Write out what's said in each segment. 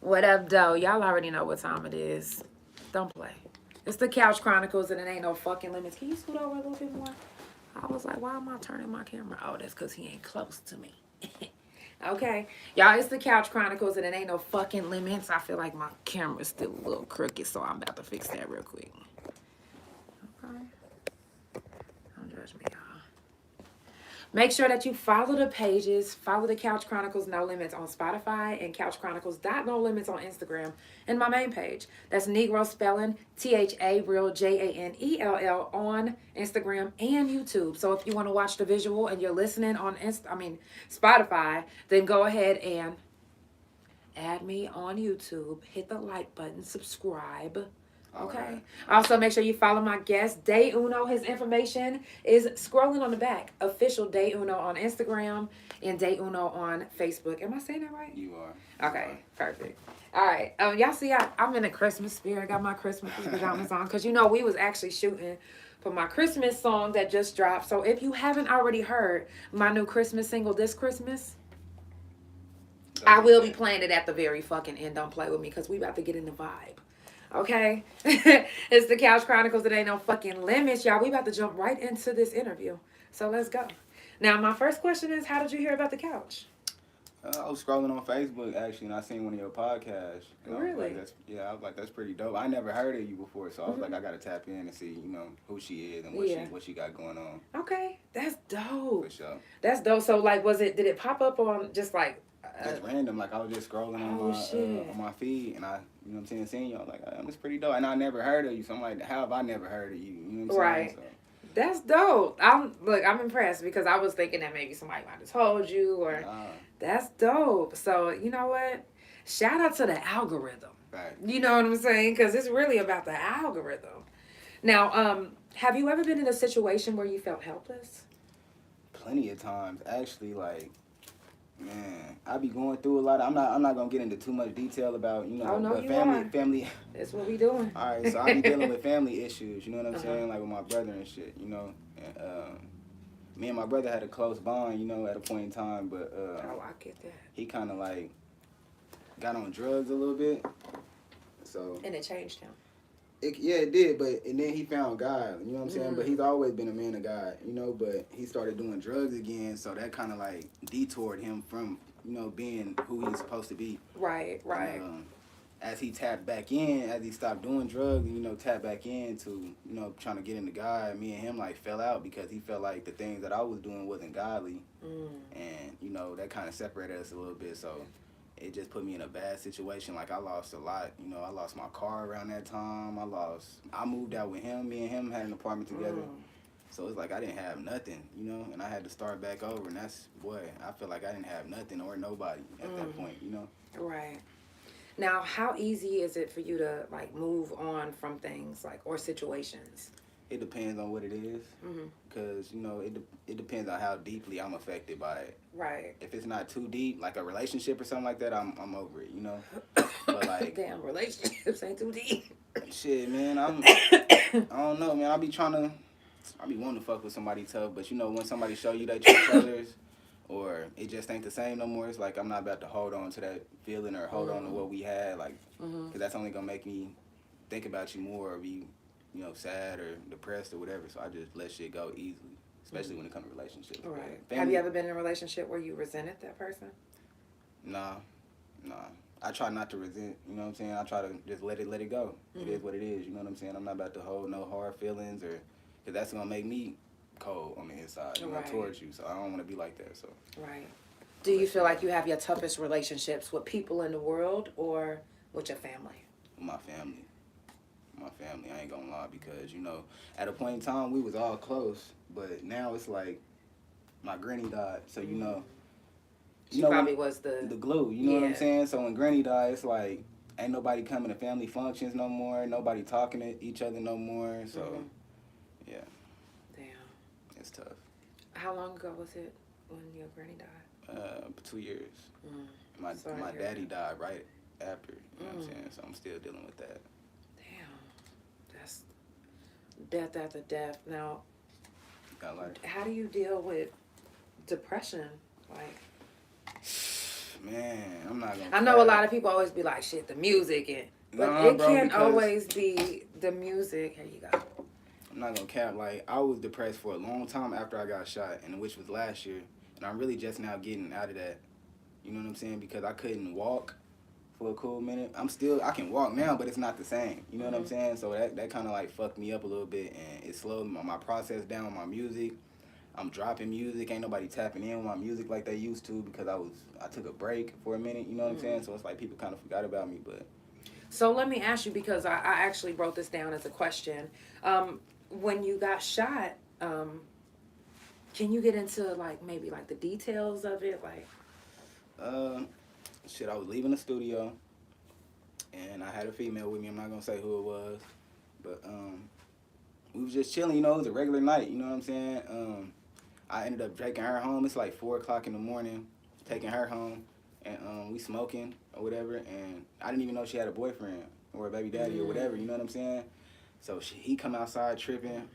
What up, though? Y'all already know what time it is. Don't play. It's the Couch Chronicles, and it ain't no fucking limits. Can you scoot over a little bit more? I was like, why am I turning my camera? Oh, that's because he ain't close to me. Okay. Y'all, it's the Couch Chronicles, and it ain't no fucking limits. I feel like my camera's still a little crooked, so I'm about to fix that real quick. Okay. Don't judge me, y'all. Make sure that you follow the pages. Follow the Couch Chronicles No Limits on Spotify and Couch Chronicles No Limits on Instagram and my main page. That's Negro Spelling, THA Real JANELL on Instagram and YouTube. So if you want to watch the visual and you're listening on Spotify, then go ahead and add me on YouTube. Hit the like button, subscribe. Okay. Right. Also, make sure you follow my guest, DaeUno. His information is scrolling on the back. Official DaeUno on Instagram and DaeUno on Facebook. Am I saying that right? You are. Okay, perfect. All right. Y'all see, I'm in a Christmas spirit. I got my Christmas pajamas on because we was actually shooting for my Christmas song that just dropped. So if you haven't already heard my new Christmas single this Christmas, I will be playing it at the very fucking end. Don't play with me because we about to get in the vibe. Okay? It's the Couch Chronicles. It ain't no fucking limits, y'all. We about to jump right into this interview. So let's go. Now, my first question is, how did you hear about the couch? I was scrolling on Facebook, actually, and I seen one of your podcasts. Really? I was like, that's pretty dope. I never heard of you before, so I was like, I got to tap in and see, who she is and what she got going on. Okay. That's dope. For sure. That's dope. So, like, did it pop up on just, like... That's random. Like, I was just scrolling on my feed, and I, seeing you. I was like, it's pretty dope. And I never heard of you, so I'm like, how have I never heard of you? You know what I'm saying? So. That's dope. I'm impressed because I was thinking that maybe somebody might have told you or that's dope. So, you know what? Shout out to the algorithm. Right. You know what I'm saying? Because it's really about the algorithm. Now, have you ever been in a situation where you felt helpless? Plenty of times. Actually, like, man, I be going through a lot. I'm not gonna get into too much detail about family. That's what we doing. All right, so I be dealing with family issues. You know what I'm saying? Like with my brother and shit. And, me and my brother had a close bond. At a point in time, but I get that. He kind of like got on drugs a little bit. So. And it changed him. It did, and then he found God, you know what I'm saying? But he's always been a man of God, but he started doing drugs again, so that kind of like detoured him from, being who he's supposed to be. Right. As he tapped back in, as he stopped doing drugs, and, tapped back into, trying to get into God, me and him like fell out because he felt like the things that I was doing wasn't godly. And, that kind of separated us a little bit, so... It just put me in a bad situation. Like, I lost a lot. I lost my car around that time. I moved out with him. Me and him had an apartment together. So it's like I didn't have nothing, and I had to start back over. And I feel like I didn't have nothing or nobody at that point, Right. Now, how easy is it for you to, like, move on from things, like, or situations? It depends on what it is. Because, it depends on how deeply I'm affected by it. Right. If it's not too deep, like a relationship or something like that, I'm over it, But like... Damn, relationships ain't too deep. Shit, man, I don't know, man. I be wanting to fuck with somebody tough, but when somebody show you that true colors, or it just ain't the same no more, it's like I'm not about to hold on to that feeling or hold on to what we had, like, because that's only gonna make me think about you more or be, sad or depressed or whatever. So I just let shit go easily, especially when it comes to relationships. Right. Have you ever been in a relationship where you resented that person? Nah. I try not to resent, you know what I'm saying? I try to just let it go. It is what it is, you know what I'm saying? I'm not about to hold no hard feelings because that's going to make me cold on the inside, towards you. So I don't want to be like that, so. Right. Do you feel like you have your toughest relationships with people in the world or with your family? My family. I ain't gonna lie, because, at a point in time, we was all close, but now it's like my granny died, so, She probably was the glue, you know what I'm saying? So when Granny died, it's like, ain't nobody coming to family functions no more, nobody talking to each other no more, so, yeah. Damn. It's tough. How long ago was it when your granny died? 2 years. My daddy died right after, you know what I'm saying? So I'm still dealing with that. Damn. That's death after death. Now, Got life. How do you deal with depression? Like... Man, I'm not gonna. I know a lot of people always be like, shit, the music, but it bro, can't because always be the music. Here you go. I'm not gonna cap. Like, I was depressed for a long time after I got shot, and which was last year, and I'm really just now getting out of that. You know what I'm saying? Because I couldn't walk for a cool minute. I can walk now, but it's not the same. You know what I'm saying? So that kind of like fucked me up a little bit, and it slowed my process down with my music. I'm dropping music. Ain't nobody tapping in with my music like they used to because I took a break for a minute. You know what I'm saying? So it's like people kind of forgot about me. But So let me ask you, because I actually wrote this down as a question. When you got shot, can you get into like maybe like the details of it, like? Shit, I was leaving the studio, and I had a female with me. I'm not gonna say who it was, but we was just chilling. You know, it was a regular night. You know what I'm saying? I ended up taking her home. It's like 4 o'clock in the morning, taking her home, and we smoking or whatever. And I didn't even know she had a boyfriend or a baby daddy or whatever. You know what I'm saying? So he come outside tripping.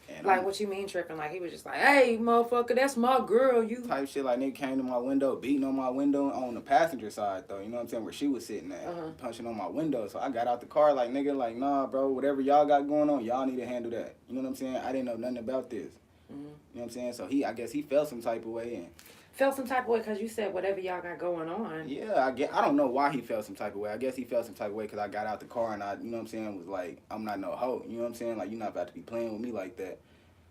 And Like, what you mean tripping? Like, he was just like, hey, motherfucker, that's my girl, you. Type shit, like, nigga came to my window, beating on my window on the passenger side, though. You know what I'm saying? Where she was sitting at, punching on my window. So I got out the car like, nigga, like, nah, bro, whatever y'all got going on, y'all need to handle that. You know what I'm saying? I didn't know nothing about this. You know what I'm saying? So I guess he felt some type of way. And felt some type of way because you said whatever y'all got going on. Yeah, I don't know why he felt some type of way. I guess he felt some type of way because I got out the car and you know what I'm saying, was like, I'm not no hoe. You know what I'm saying? Like, you're not about to be playing with me like that.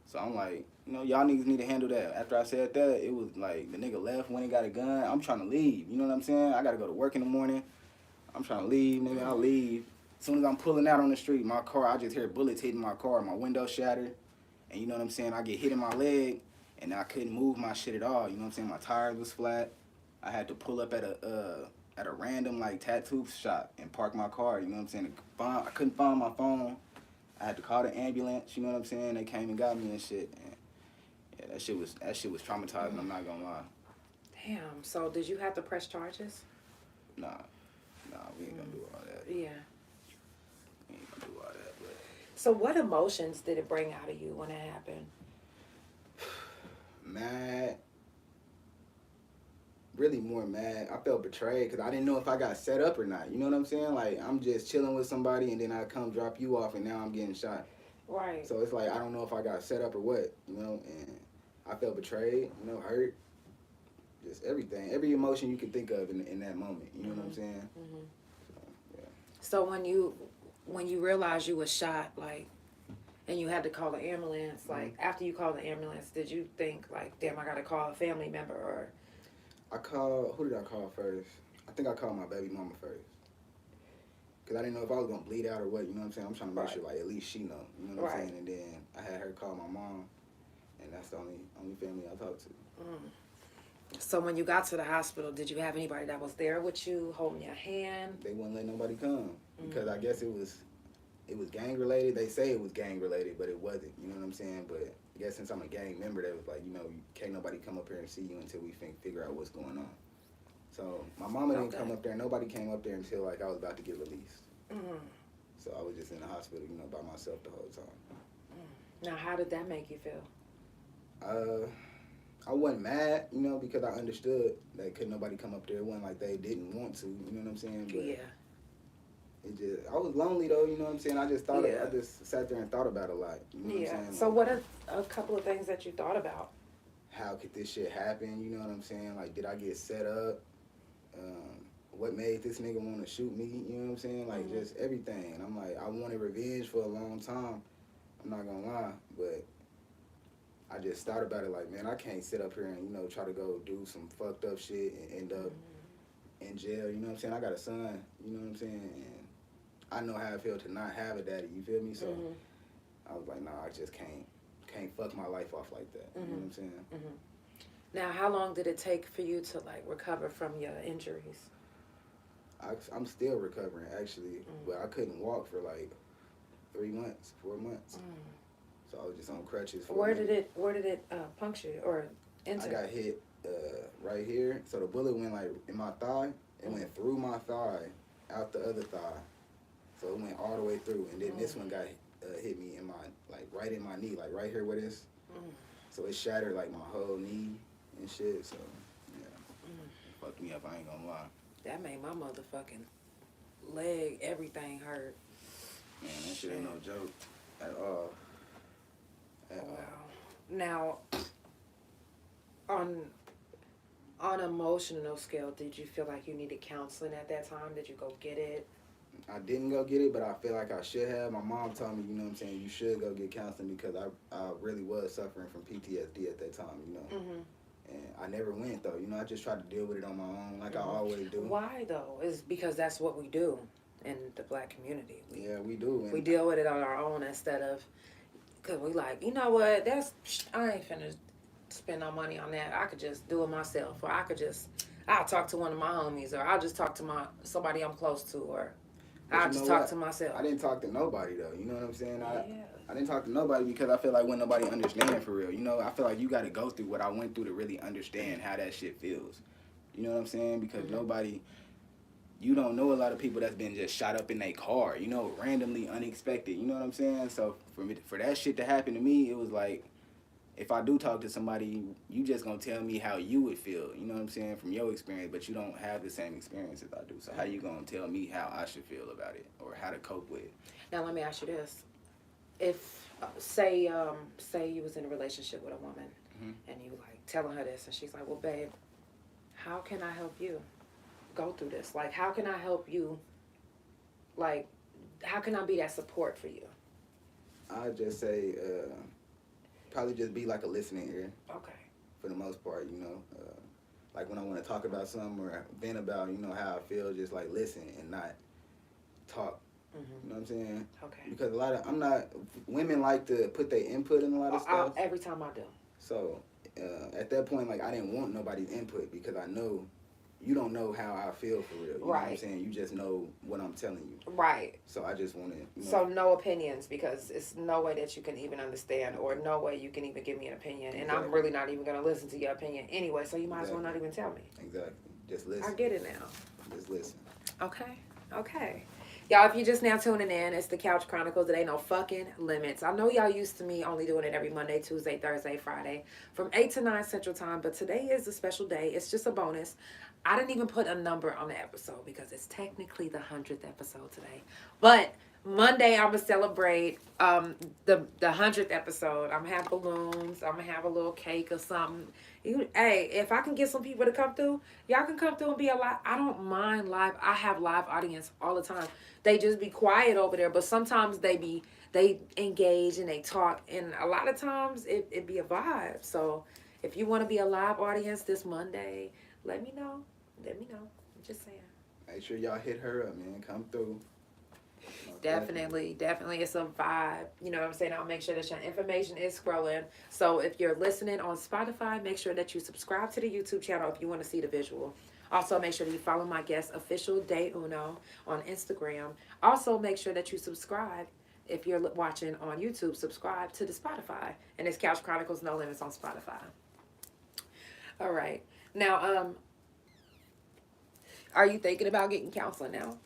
So I'm like, you know, y'all niggas need to handle that. After I said that, it was like the nigga left when he got a gun. I'm trying to leave. You know what I'm saying? I got to go to work in the morning. I'm trying to leave, nigga. I'll leave. As soon as I'm pulling out on the street, my car, I just hear bullets hitting my car. My window shattered. And you know what I'm saying? I get hit in my leg, and I couldn't move my shit at all. You know what I'm saying? My tires was flat. I had to pull up at a random, like, tattoo shop and park my car. You know what I'm saying? I couldn't find my phone. I had to call the ambulance, you know what I'm saying? They came and got me and shit. And yeah, that shit was traumatizing, I'm not gonna lie. Damn, so did you have to press charges? Nah, we ain't gonna do all that. Yeah. We ain't gonna do all that, but. So what emotions did it bring out of you when it happened? Mad. Really more mad. I felt betrayed because I didn't know if I got set up or not. You know what I'm saying? Like, I'm just chilling with somebody and then I come drop you off and now I'm getting shot. Right. So it's like, I don't know if I got set up or what, you know? And I felt betrayed, you know, hurt. Just everything. Every emotion you could think of in that moment. You know what I'm saying? So, yeah. So when you realized you was shot, like, and you had to call the ambulance, like, after you called the ambulance, did you think, like, damn, I got to call a family member or... Who did I call first? I think I called my baby mama first. Because I didn't know if I was going to bleed out or what, you know what I'm saying? I'm trying to make sure, like, at least she know, you know what I'm saying? And then I had her call my mom, and that's the only family I talked to. So when you got to the hospital, did you have anybody that was there with you, holding your hand? They wouldn't let nobody come, because I guess it was gang-related. They say it was gang-related, but it wasn't, you know what I'm saying? But I guess since I'm a gang member, they was like, you know, can't nobody come up here and see you until we figure out what's going on. So my mama didn't come up there. Nobody came up there until, like, I was about to get released. So I was just in the hospital, you know, by myself the whole time. Now, how did that make you feel? I wasn't mad, you know, because I understood that couldn't nobody come up there. It wasn't like they didn't want to, you know what I'm saying? But I was lonely though, you know what I'm saying? I just thought I just sat there and thought about it a lot. You know what I'm saying? So what are a couple of things that you thought about? How could this shit happen? You know what I'm saying? Like, did I get set up? What made this nigga want to shoot me? You know what I'm saying? Like, just everything. And I'm like, I wanted revenge for a long time. I'm not gonna lie, but I just thought about it like, man, I can't sit up here and, you know, try to go do some fucked up shit and end up in jail. You know what I'm saying? I got a son, you know what I'm saying? And I know how it feels to not have a daddy, you feel me? So I was like, nah, I just can't fuck my life off like that. You know what I'm saying? Now, how long did it take for you to, like, recover from your injuries? I'm still recovering, actually, but I couldn't walk for, like, 3 months, 4 months. So I was just on crutches for Where did it puncture or enter? I got hit right here. So the bullet went, like, in my thigh. It went through my thigh, out the other thigh. So it went all the way through. And then this one got hit me in my, like, right in my knee, like, right here where this. So it shattered, like, my whole knee and shit. So, yeah. fucked me up. I ain't gonna lie. That made my motherfucking leg, everything hurt. Man, that shit ain't no joke at all. At all. Now, on emotional scale, did you feel like you needed counseling at that time? Did you go get it? I didn't go get it, but I feel like I should have. My mom told me, you know what I'm saying, you should go get counseling because I really was suffering from PTSD at that time, you know. Mm-hmm. And I never went, though. You know, I just tried to deal with it on my own like I always do. Why, though? Is because that's what we do in the black community. We do. We deal with it on our own instead of, because we like, you know what, I ain't finna spend no money on that. I could just do it myself. Or I'll talk to one of my homies. Or I'll just talk to somebody I'm close to. Or I'll just talk to myself. I didn't talk to nobody, though. You know what I'm saying? Yeah. I didn't talk to nobody because I feel like when nobody understand for real. You know, I feel like you got to go through what I went through to really understand how that shit feels. You know what I'm saying? Because you don't know a lot of people that's been just shot up in their car, you know, randomly, unexpected. You know what I'm saying? So for that shit to happen to me, it was like, if I do talk to somebody, you just gonna tell me how you would feel. You know what I'm saying? From your experience, but you don't have the same experience as I do. So how you gonna tell me how I should feel about it or how to cope with it? Now let me ask you this: if say you was in a relationship with a woman, and you like telling her this, and she's like, "Well, babe, how can I help you go through this? Like, how can I help you? Like, how can I be that support for you?" I just say, probably just be like a listening ear. Okay. For the most part, you know, like when I want to talk about something or vent about, you know, how I feel, just like listen and not talk. You know what I'm saying? Okay. Because women like to put their input in a lot of stuff. Every time I do. So at that point, like I didn't want nobody's input because I know you don't know how I feel for real. You know what I'm saying? You just know what I'm telling you. Right. So I just want to. You know, so no opinions because it's no way that you can even understand or no way you can even give me an opinion. And I'm really not even going to listen to your opinion anyway, so you might as well not even tell me. Exactly. Just listen. I get it now. Just listen. Okay. Y'all, if you're just now tuning in, it's the Couch Chronicles. It ain't no fucking limits. I know y'all used to me only doing it every Monday, Tuesday, Thursday, Friday from 8 to 9 Central Time. But today is a special day. It's just a bonus. I didn't even put a number on the episode because it's technically the 100th episode today. But Monday, I'm going to celebrate the 100th episode. I'm going to have balloons. I'm going to have a little cake or something. Hey, if I can get some people to come through, y'all can come through and be alive. I don't mind live. I have live audience all the time. They just be quiet over there, but sometimes they engage and they talk, and a lot of times it be a vibe. So if you want to be a live audience this Monday, let me know. I'm just saying. Make sure y'all hit her up, man. Come through. Definitely. It's a vibe. You know what I'm saying? I'll make sure that your information is scrolling. So if you're listening on Spotify, make sure that you subscribe to the YouTube channel if you want to see the visual. Also, make sure that you follow my guest, official DaeUno, on Instagram. Also, make sure that you subscribe. If you're watching on YouTube, subscribe to the Spotify. And it's Couch Chronicles No Limits on Spotify. All right. Now, are you thinking about getting counseling now?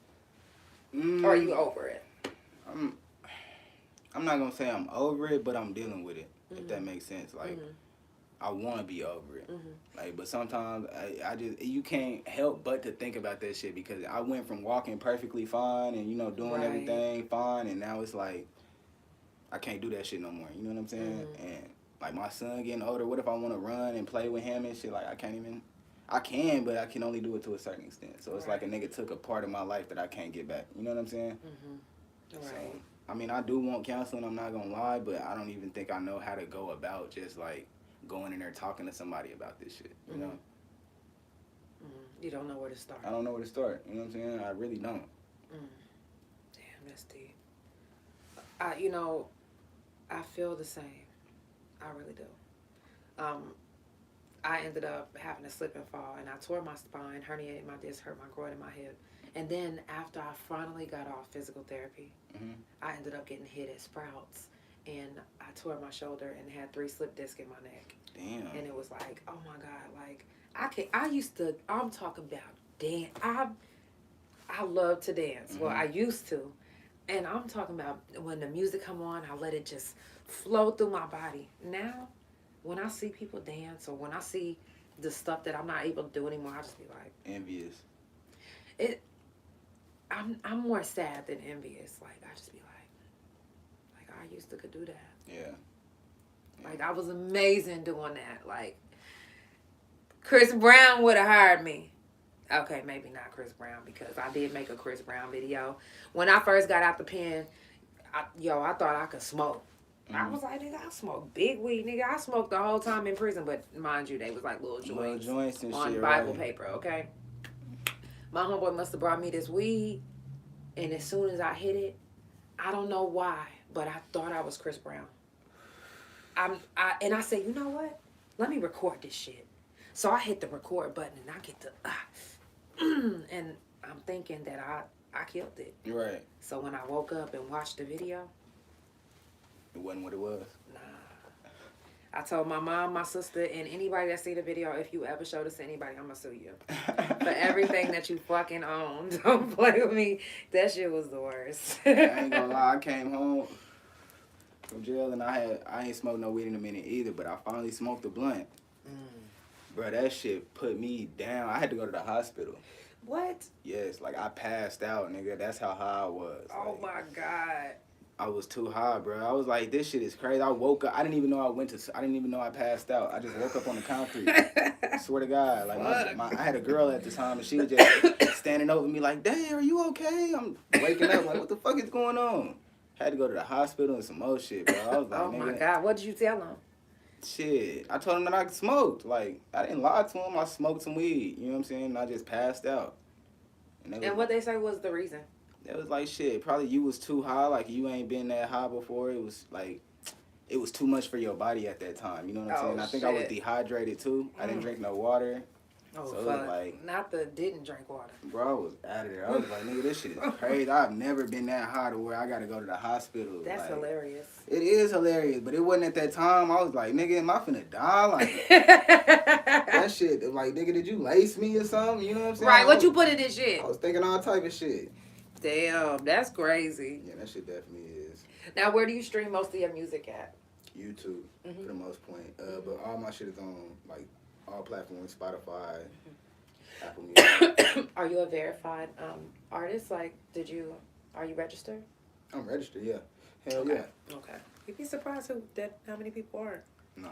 Or are you over it? I'm not going to say I'm over it, but I'm dealing with it, if that makes sense. Like, I want to be over it. Like, but sometimes you can't help but to think about that shit because I went from walking perfectly fine and, you know, doing everything fine, and now it's like, I can't do that shit no more. You know what I'm saying? And, like, my son getting older, what if I want to run and play with him and shit? Like, I can, but I can only do it to a certain extent. So it's like a nigga took a part of my life that I can't get back. You know what I'm saying? So, I mean, I do want counseling, I'm not going to lie, but I don't even think I know how to go about just, like, going in there talking to somebody about this shit, you know? You don't know where to start. I don't know where to start, you know what I'm saying? I really don't. Damn, that's deep. I feel the same. I really do. I ended up having a slip and fall, and I tore my spine, herniated my disc, hurt my groin and my hip. And then after I finally got off physical therapy, I ended up getting hit at Sprouts, and I tore my shoulder and had 3 slip discs in my neck. Damn. And it was like, oh my God, like I'm talking about dance. I love to dance. Well, I used to. And I'm talking about when the music come on, I let it just flow through my body. Now, when I see people dance or when I see the stuff that I'm not able to do anymore, I just be like envious. I'm more sad than envious. Like I just be like I used to could do that. Yeah. Like I was amazing doing that. Like Chris Brown would have hired me. Okay, maybe not Chris Brown because I did make a Chris Brown video. When I first got out the pen, I thought I could smoke. I was like, nigga, I smoke big weed, nigga. I smoked the whole time in prison, but mind you, they was like little joints and on shit, Bible right. paper, okay? My homeboy must have brought me this weed, and as soon as I hit it, I don't know why, but I thought I was Chris Brown. And I said, you know what? Let me record this shit. So I hit the record button, and I get to, and I'm thinking that I killed it. Right. So when I woke up and watched the video, it wasn't what it was. Nah. I told my mom, my sister, and anybody that see the video, if you ever show this to anybody, I'm gonna sue you. For everything that you fucking own. Don't play with me. That shit was the worst. I ain't gonna lie, I came home from jail and I ain't smoked no weed in a minute either, but I finally smoked a blunt. Bro, that shit put me down. I had to go to the hospital. What? Yes, like I passed out, nigga. That's how high I was. Oh my God. I was too high, bro. I was like, this shit is crazy. I woke up. I didn't even know I passed out. I just woke up on the concrete. I swear to God. Like, I had a girl at the time, and she was just standing over me like, Dang, are you okay? I'm waking up like, what the fuck is going on? Had to go to the hospital and some more shit, bro. I was like, oh nigga, my God. What did you tell him? Shit. I told him that I smoked. Like, I didn't lie to him. I smoked some weed. You know what I'm saying? And I just passed out. And what they say was the reason? It was like, shit, probably you was too high, like you ain't been that high before. It was like, it was too much for your body at that time. You know what I'm saying? I think I was dehydrated too. I didn't drink no water. Oh, so fuck. It was like, not the didn't drink water. Bro, I was out of there. I was like, nigga, this shit is crazy. I've never been that high to where I got to go to the hospital. That's like, hilarious. It is hilarious, but it wasn't at that time. I was like, nigga, am I finna die? Like, that shit, like, nigga, did you lace me or something? You know what I'm saying? Right, what you put in this shit? I was thinking all type of shit. Damn, that's crazy. Yeah, that shit definitely is. Now, where do you stream most of your music at? YouTube, for the most point. But all my shit is on, like, all platforms, Spotify, Apple Music. Are you a verified artist? Like, are you registered? I'm registered, yeah. Hell okay. yeah. Okay. You'd be surprised how many people aren't. No.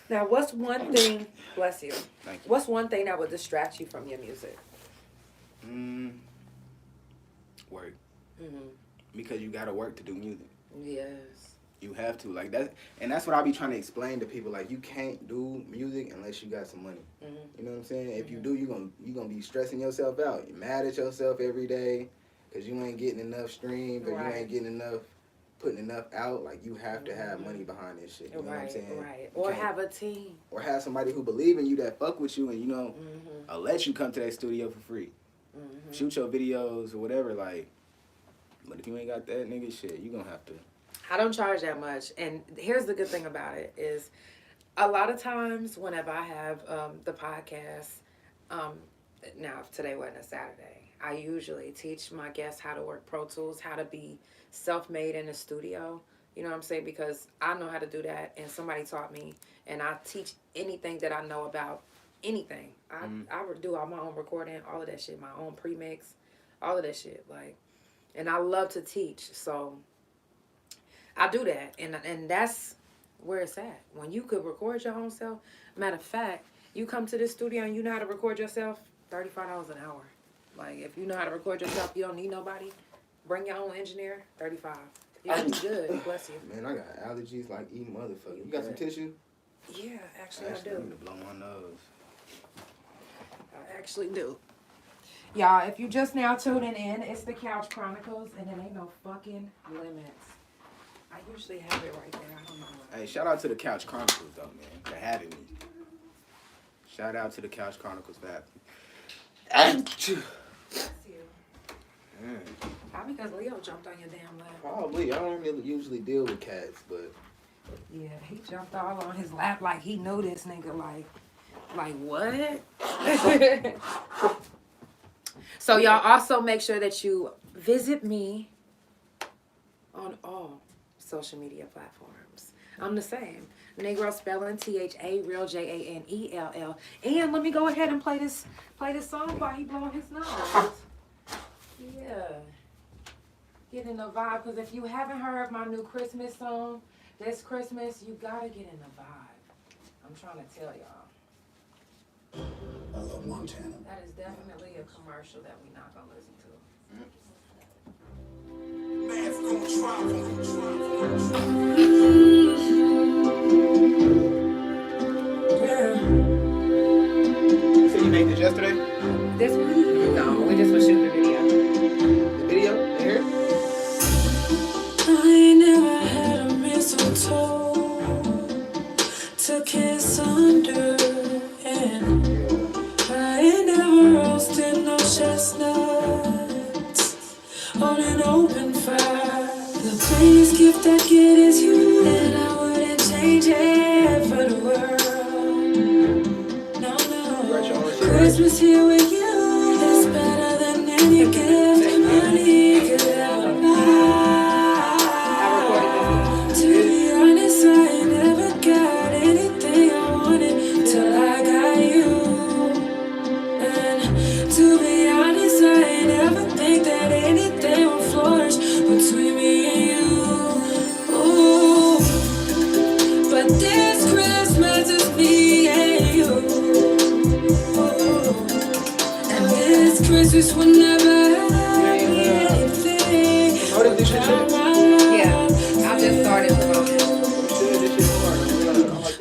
Now, what's one thing, bless you. Thank you. What's one thing that would distract you from your music? Work. Because you gotta work to do music. Yes. You have to. Like that, and that's what I be trying to explain to people. Like, you can't do music unless you got some money. You know what I'm saying? If you do, you gonna be stressing yourself out. You're mad at yourself every day because you ain't getting enough streams or you ain't getting enough, putting enough out. Like, you have to have money behind this shit. You know what I'm saying? Right. Or have a team. Or have somebody who believe in you that fuck with you and, you know, let you come to that studio for free. Shoot your videos or whatever, like. But if you ain't got that, nigga, shit, you gonna have to. I don't charge that much. And here's the good thing about it is a lot of times whenever I have the podcast, now if today wasn't a Saturday, I usually teach my guests how to work Pro Tools, how to be self-made in the studio. You know what I'm saying? Because I know how to do that and somebody taught me, and I teach anything that I know about anything. I do all my own recording, all of that shit, my own pre-mix, all of that shit. Like, and I love to teach, so I do that, and that's where it's at. When you could record your own self, matter of fact, you come to this studio and you know how to record yourself, $35 an hour. Like, if you know how to record yourself, you don't need nobody. Bring your own engineer, $35. You'll be good. Bless you. Man, I got allergies like eating motherfucker. You got some tissue? Yeah, actually I do. I need to blow my nose. I actually do. Y'all, if you just now tuning in, it's the Couch Chronicles, and it ain't no fucking limits. I usually have it right there. I don't know why. Hey, shout out to the Couch Chronicles, though, man, for having me. Shout out to the Couch Chronicles for having me. Bless you. Probably because Leo jumped on your damn lap. Probably. I don't really usually deal with cats, but... Yeah, he jumped all on his lap like he knew this nigga. Like what? So y'all also make sure that you visit me on all social media platforms. I'm the same. Negro spelling THA, real JANELL. And let me go ahead and play this song while he blowing his nose. Yeah. Get in the vibe, because if you haven't heard my new Christmas song this Christmas, you gotta get in the vibe. I'm trying to tell y'all. I love Montana. That is definitely a commercial that we're not gonna listen to. Man's gonna So you made this yesterday? This one? No, we just was shooting the video. The video? Here? I ain't never had a mistletoe to kiss under, and I ain't never roasted no chestnuts on an open fire. The plainest gift I get is you, and I wouldn't change it for the world. No, no. Christmas here with you is better than any gift money could ever buy. To be honest, I ain't never got anything I wanted till I got you. And to be honest, I ain't ever think that anything will flourish between me and you. Ooh, but this Christmas is me and you. Ooh, and this Christmas will never have anything without my love. I just started with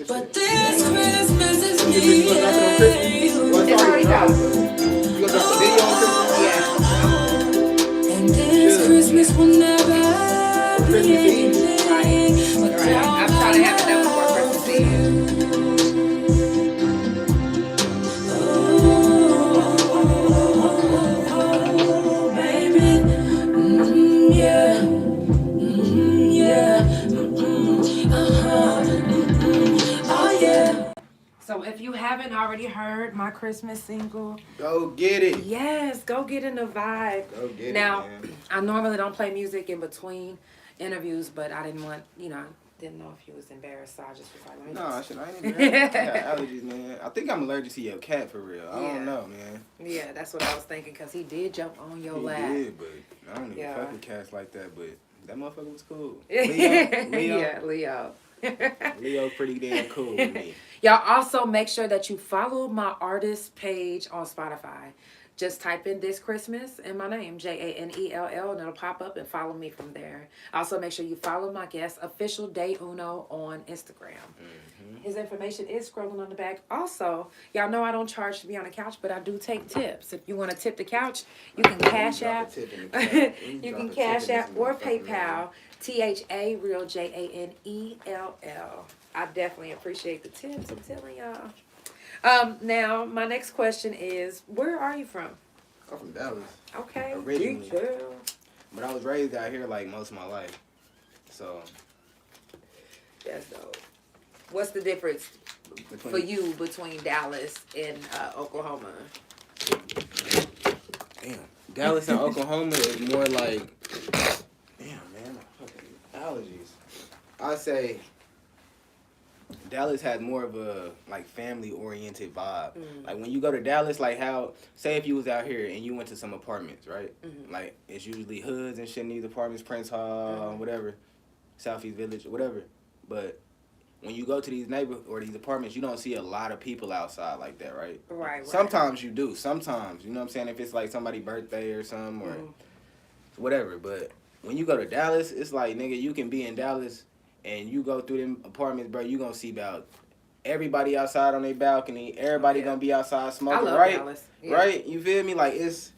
But this Christmas is me and you. It's already out. You gonna drop the video on Christmas? Yeah. And this Christmas will never be anything without I'm trying to have it done before Christmas Eve. Oh, baby. Yeah. Yeah. Oh, yeah. So if you haven't already heard my Christmas single, Go get it. yes, go get in the vibe. Go get Now, it, man. I normally don't play music in between interviews, but I didn't want, didn't know if you was embarrassed, so I just was like, let me No, just- I ain't even I got allergies, man. I think I'm allergic to your cat for real. I Yeah. don't know, man. Yeah, that's what I was thinking, because he did jump on your He lap. did, but I don't even Yeah. fuck with cats like that. But that motherfucker was cool. Yeah, Leo, Leo. Leo's pretty damn cool with me. Y'all also make sure that you follow my artist page on Spotify. Just type in This Christmas and my name, JANELL, and it'll pop up, and follow me from there. Also, make sure you follow my guest, official DaeUno, on Instagram. His information is scrolling on the back. Also, y'all know I don't charge to be on the couch, but I do take tips. If you want to tip the couch, you can Cash App. You can Cash App or PayPal. THA, real JANELL. I definitely appreciate the tips. I'm telling y'all. Now, my next question is, where are you from? I'm from Dallas, Okay. Originally. Detail. but I was raised out here like most of my life. So That's dope. What's the difference for you between Dallas and Oklahoma? Damn, Dallas and Oklahoma is more like, damn man, fucking allergies. I say Dallas has more of a like family oriented vibe. Like when you go to Dallas, like how say if you was out here and you went to some apartments, right? Like it's usually hoods and shit in these apartments, Prince Hall, whatever, Southeast Village, whatever. But when you go to these neighborhoods or these apartments, you don't see a lot of people outside like that, right? Right. Sometimes you do. Sometimes, you know what I'm saying? If it's like somebody's birthday or something or whatever. But when you go to Dallas, it's like, nigga, you can be in Dallas and you go through them apartments, bro, you gonna see about everybody outside on their balcony. Everybody gonna be outside smoking, I love right? Dallas. Yeah. Right? You feel me? Like it's,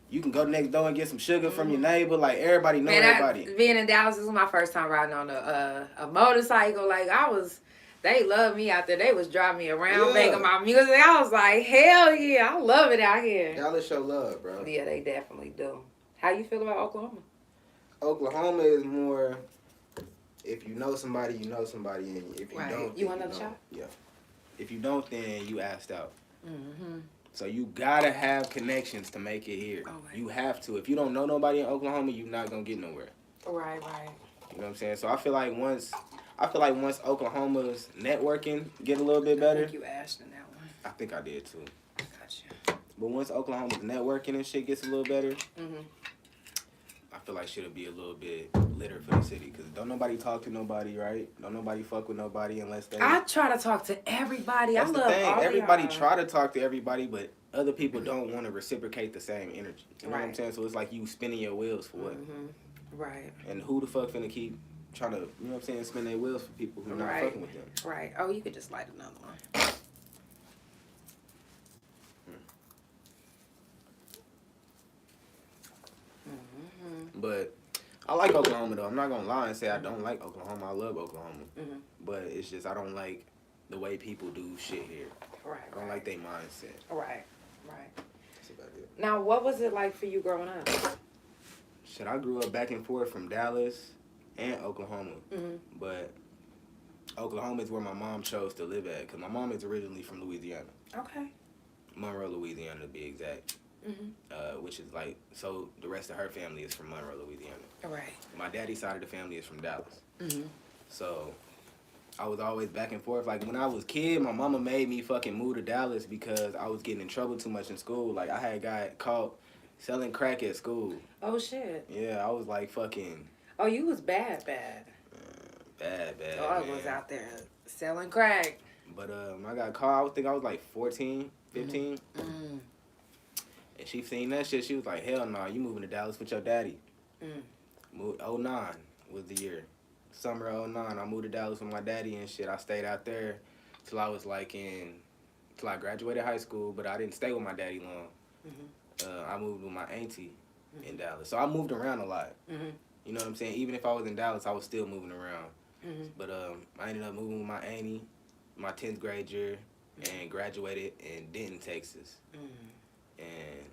you can go next door and get some sugar from your neighbor. Like everybody know everybody. Being in Dallas, this was my first time riding on a motorcycle. Like they loved me out there. They was driving me around, making my music. I was like, hell yeah, I love it out here. Dallas show love, bro. Yeah, they definitely do. How you feel about Oklahoma? Oklahoma is more, if you know somebody, you know somebody, and if you Right. don't, You then want another don't. shot? Yeah. If you don't, then you asked out. Mm-hmm. So you gotta have connections to make it here. Okay. You have to. If you don't know nobody in Oklahoma, you're not gonna get nowhere. Right. You know what I'm saying? So I feel like once I feel like once Oklahoma's networking get a little bit better. I think you asked in that one. I think I did too. Gotcha. But once Oklahoma's networking and shit gets a little better, Mhm. I feel like shit'll be a little bit litter for the city. Because don't nobody talk to nobody, right? Don't nobody fuck with nobody unless they... I try to talk to everybody. That's I the love thing. all Everybody y'all. try to talk to everybody, but other people don't want to reciprocate the same energy. You know what I'm Right. saying? So it's like you spinning your wheels for what? Mhm. Right. And who the fuck finna keep trying to, you know what I'm saying, spin their wheels for people who not Right. fucking with them? Right. Oh, you could just light another one. But I like Oklahoma though. I'm not gonna lie and say I don't like Oklahoma. I love Oklahoma. Mhm. But it's just I don't like the way people do shit here. Right. I don't like their mindset. Right. Right. That's about it. Now, what was it like for you growing up? Shit, I grew up back and forth from Dallas and Oklahoma. Mhm. But Oklahoma is where my mom chose to live at. Because my mom is originally from Louisiana. Okay. Monroe, Louisiana to be exact. Mhm. Which is like, so the rest of her family is from Monroe, Louisiana. Right. My daddy's side of the family is from Dallas. Mhm. So I was always back and forth. Like when I was a kid, my mama made me fucking move to Dallas because I was getting in trouble too much in school. Like I had got caught selling crack at school. Oh shit. Yeah, I was like fucking Oh, you was bad. bad. Oh, I man. was out there selling crack. But I got caught. I think I was like 14, 15. Mm. And she seen that shit. She was like, hell no, you moving to Dallas with your daddy. Mm. Moved 09 was the year. Summer of 09, I moved to Dallas with my daddy and shit. I stayed out there till I was like till I graduated high school, but I didn't stay with my daddy long. Mhm. I moved with my auntie in Dallas. So I moved around a lot. Mhm. You know what I'm saying? Even if I was in Dallas, I was still moving around. Mhm. But I ended up moving with my auntie my 10th grade year and graduated in Denton, Texas. And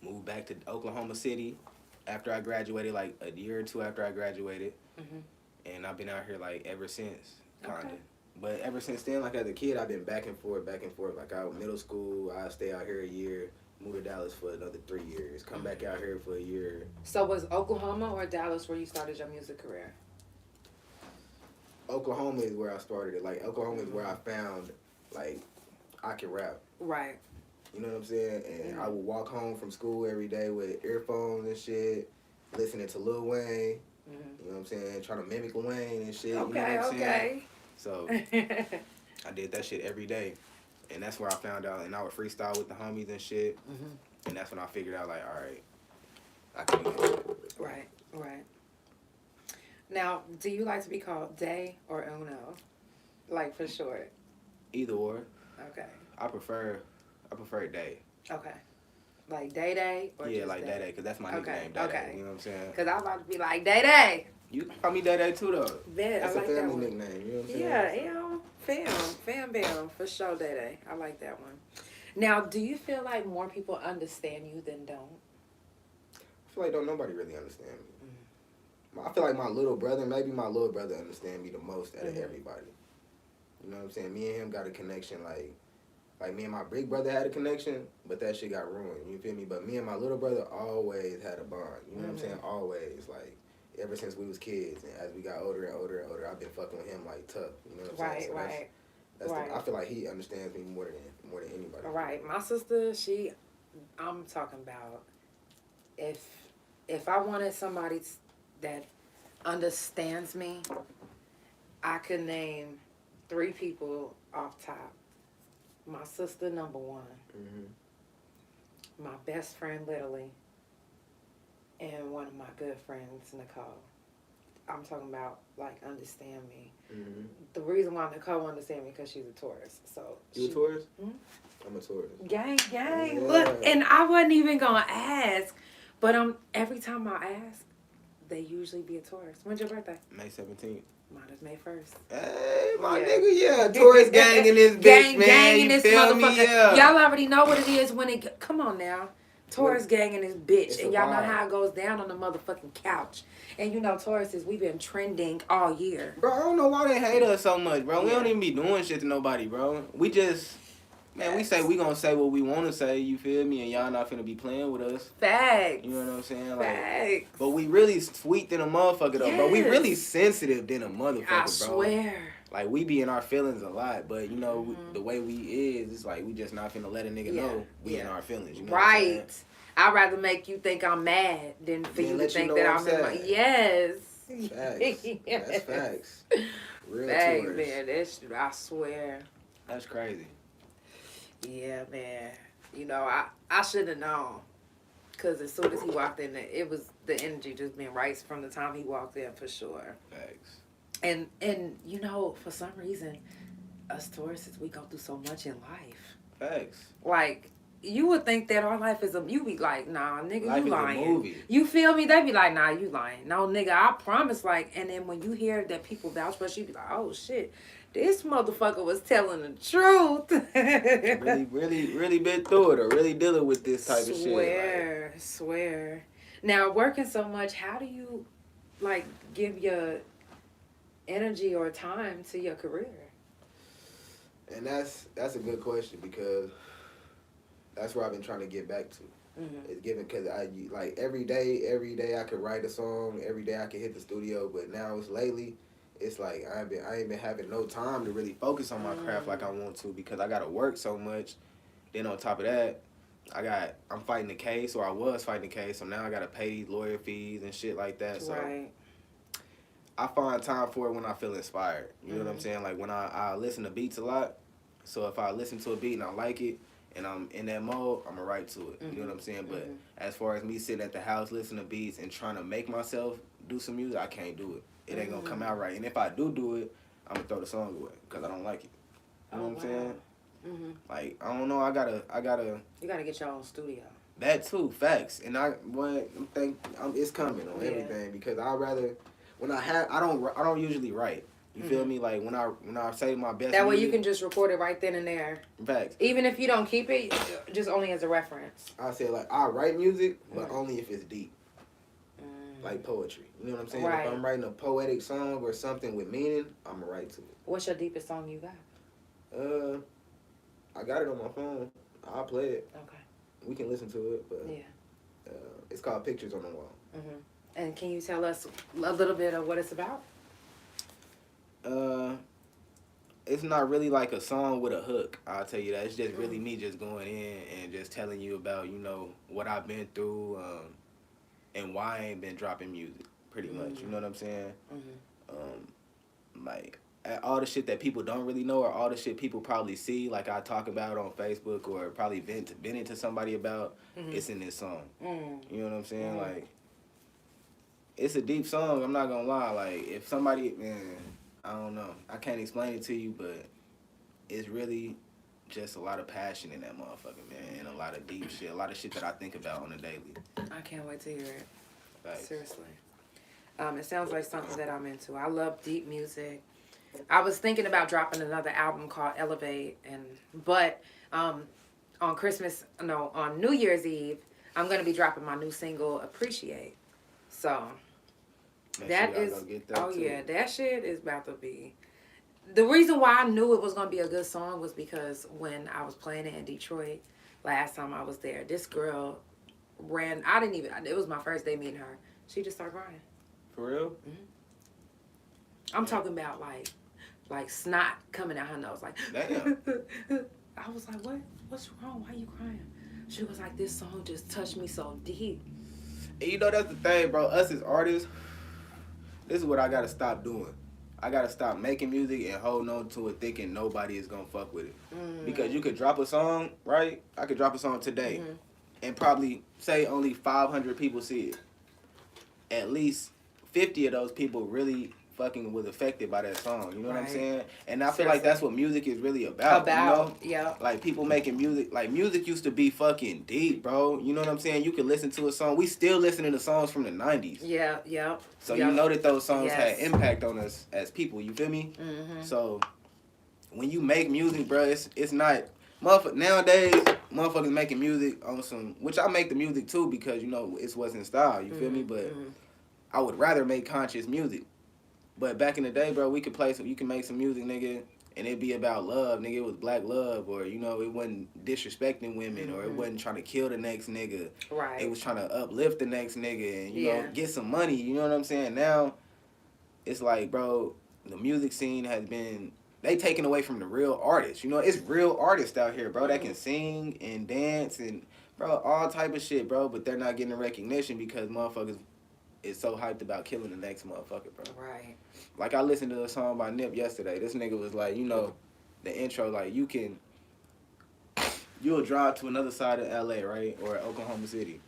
moved back to Oklahoma City after I graduated, like a year or two after I graduated. And I've been out here like ever since, kinda. Okay. But ever since then, like as a kid, I've been back and forth. Like out middle school, I stay out here a year, move to Dallas for another 3 years, come back out here for a year. So was Oklahoma or Dallas where you started your music career? Oklahoma is where I started it. Like Oklahoma is where I found like I can rap. Right. You know what I'm saying? And I would walk home from school every day with earphones and shit, listening to Lil Wayne. You know what I'm saying? Trying to mimic Wayne and shit. Okay, you know what I'm saying? okay. So I did that shit every day. And that's where I found out. And I would freestyle with the homies and shit. And that's when I figured out, like, all right, I can do this. Right, right. Now, do you like to be called Dae or Uno? Like for short? Either or. Okay. I prefer Dae. Okay. Like Day or Yeah, just like Dae, because that's my nickname, Dae. okay. You know what I'm saying? Because I'm about to be like Day. You can call me Dae too, though. Bet, That's I like a that family one. nickname, you know what I'm saying? Yeah, you know, fam bam, for sure, Day. I like that one. Now, do you feel like more people understand you than don't? I feel like don't nobody really understand me. I feel like my little brother understand me the most out of everybody. You know what I'm saying? Me and him got a connection, like me and my big brother had a connection, but that shit got ruined. You feel me? But me and my little brother always had a bond. You know what I'm saying? Always, like ever since we was kids, and as we got older and older and older, I've been fucking with him like tough. You know what I'm saying? So that's right. I feel like he understands me more than anybody. Right. My sister, I'm talking about if I wanted somebody that understands me, I could name 3 people off top. My sister, number 1. My best friend, Literally. And one of my good friends, Nicole. I'm talking about, like, understand me. The reason why Nicole understands me because she's a Taurus. So You a Taurus? I'm a Taurus. Gang. Yeah. Look, and I wasn't even going to ask. But every time I ask, they usually be a Taurus. When's your birthday? May 17th. Mine is May 1st. Hey, my nigga, yeah. Taurus gang in this bitch, man. Gang in You this feel me? motherfucker. Yeah. Y'all already know what it is when it... Come on now. Taurus gang in this bitch. It's And a y'all know vibe. how it goes down on the motherfucking couch. And you know, Tauruses, we've been trending all year. Bro, I don't know why they hate us so much, bro. We don't even be doing shit to nobody, bro. We just Man, we say we gonna say what we want to say, you feel me? And y'all not finna be playing with us. Facts. You know what I'm saying? Like, Facts. but we really sweet than a motherfucker, though, bro. We Yes. really sensitive than a motherfucker, I bro. swear. Like, we be in our feelings a lot, but, you know, the way we is, it's like we just not finna let a nigga know we in our feelings, you know what I'm saying? Right. I'd rather make you think I'm mad than for you to let you think know that I'm I'm in my... sad. Yes. Facts. Yes. That's facts. Real Facts, tours. man. That's, I swear. That's crazy. Yeah, man. You know, I should have known. Because as soon as he walked in, it was the energy just been right from the time he walked in, for sure. Facts. And you know, for some reason, us Tauruses, we go through so much in life. Facts. Like, you would think that our life is you be like, nah, nigga, Life you is a lying. movie. You feel me? They be like, nah, you lying. No, nigga, I promise. Like, and then when you hear that people vouch for us, you be like, oh shit, this motherfucker was telling the truth. really been through it or really dealing with this type of shit. Swear. Now, working so much, how do you, like, give your energy or time to your career? And that's a good question because that's where I've been trying to get back to. Mm-hmm. It's given because I like every day I could write a song, every day I could hit the studio, but now it's lately, it's like I ain't been having no time to really Focus on my craft like I want to because I gotta work so much. Then on top of that, I'm fighting the case, or I was fighting the case, so now I gotta pay these lawyer fees and shit like that. So Right. I find time for it when I feel inspired. You know what I'm saying? Like when I listen to beats a lot. So if I listen to a beat and I like it and I'm in that mode, I'm gonna write to it. You know what I'm saying? But as far as me sitting at the house listening to beats and trying to make myself do some music, I can't do it. It ain't gonna come out right. And if I do it, I'm gonna throw the song away because I don't like it. You know what I'm saying? Mm-hmm. Like I don't know. I gotta. You gotta get your own studio. That too, facts. And it's coming on everything because I don't usually write. You feel me? Like when I say my best. That way music, you can just record it right then and there. Facts. Even if you don't keep it, just only as a reference. I say like I write music, but only if it's deep, like poetry. You know what I'm saying? Right. If I'm writing a poetic song or something with meaning, I'm gonna write to it. What's your deepest song you got? I got it on my phone. I'll play it. Okay. We can listen to it, but it's called Pictures on the Wall. Mm-hmm. And can you tell us a little bit of what it's about? It's not really like a song with a hook. I'll tell you that. It's just really me just going in and just telling you about, you know, what I've been through, and why I ain't been dropping music, pretty much. You know what I'm saying? Like, all the shit that people don't really know or all the shit people probably see, like I talk about on Facebook or probably vent into somebody about, it's in this song. You know what I'm saying? Like, it's a deep song, I'm not gonna lie. Like, if somebody, man, I don't know. I can't explain it to you, but it's really just a lot of passion in that motherfucker, man, and a lot of deep shit, a lot of shit that I think about on a daily. I can't wait to hear it. Like, Seriously. It sounds like something that I'm into. I love deep music. I was thinking about dropping another album called Elevate, but on New Year's Eve, I'm going to be dropping my new single, Appreciate. So, that shit is about to be. The reason why I knew it was going to be a good song was because when I was playing it in Detroit last time I was there, this girl it was my first day meeting her. She just started crying. for real? Mm-hmm. I'm talking about like snot coming out her nose. Like, Damn. I was like, what? What's wrong? Why are you crying? She was like, this song just touched me so deep. And you know, that's the thing, bro. Us as artists, this is what I gotta stop doing. I gotta stop making music and holding on to it thinking nobody is gonna fuck with it. Because you could drop a song, right? I could drop a song today and probably say only 500 people see it. At least 50 of those people really fucking was affected by that song. You know what I'm saying? And I feel like that's what music is really about. You know? Yeah. Like, people making music. Like, music used to be fucking deep, bro. You know what I'm saying? You could listen to a song. We still listening to songs from the 90s. Yeah, yeah. So you know that those songs had impact on us as people. You feel me? Mm-hmm. So when you make music, bro, it's not... Nowadays, motherfuckers making music on some... Which I make the music, too, because, you know, it's what's in style. You feel me? But I would rather make conscious music. But back in the day, bro, you can make some music, nigga, and it be about love, nigga. It was black love, or you know, it wasn't disrespecting women, or it wasn't trying to kill the next nigga. Right. It was trying to uplift the next nigga and you Yeah. know get some money. You know what I'm saying? Now, it's like, bro, the music scene has been they taken away from the real artists. You know, it's real artists out here, bro, that can sing and dance and bro all type of shit, bro. But they're not getting the recognition because motherfuckers is so hyped about killing the next motherfucker, bro. Right. Like I listened to a song by Nip yesterday. This nigga was like, you know, the intro, like you'll drive to another side of LA, right? Or Oklahoma City.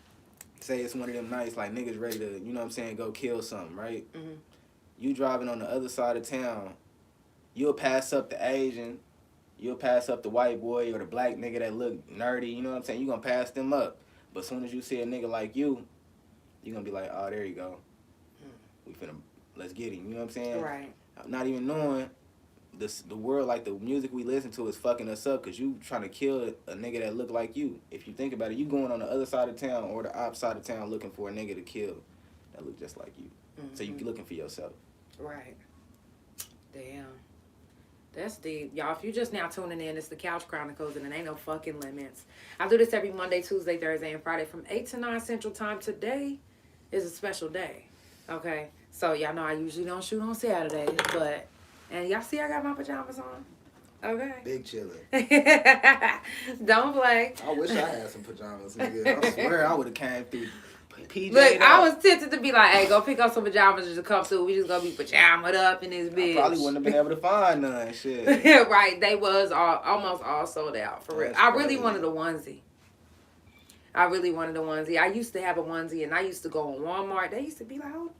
Say it's one of them nights like niggas ready to, you know what I'm saying, go kill something, right? Mm-hmm. You driving on the other side of town, you'll pass up the Asian, you'll pass up the white boy or the black nigga that look nerdy, you know what I'm saying? You gonna pass them up. But as soon as you see a nigga like you gonna be like, oh, there you go. We finna, let's get him, you know what I'm saying? Right. Not even knowing the world, like the music we listen to is fucking us up because you trying to kill a nigga that look like you. If you think about it, you going on the other side of town or the opposite side of town looking for a nigga to kill that look just like you. So you looking for yourself. Right. Damn. That's deep. Y'all, if you're just now tuning in, it's the Couch Chronicles and it ain't no fucking limits. I do this every Monday, Tuesday, Thursday, and Friday from 8 to 9 Central Time. Today is a special day. Okay? So y'all know I usually don't shoot on Saturdays, but... And y'all see I got my pajamas on? Okay. Big chillin'. Don't play. I wish I had some pajamas, nigga. I swear I would have came through PJ. Look, I was tempted to be like, hey, go pick up some pajamas just to come through. We just gonna be pajamaed up in this bitch. I probably wouldn't have been able to find none. Shit. Right, they was almost all sold out, for real. That's I really crazy. wanted a onesie. I used to have a onesie, and I used to go in Walmart. They used to be like, oh,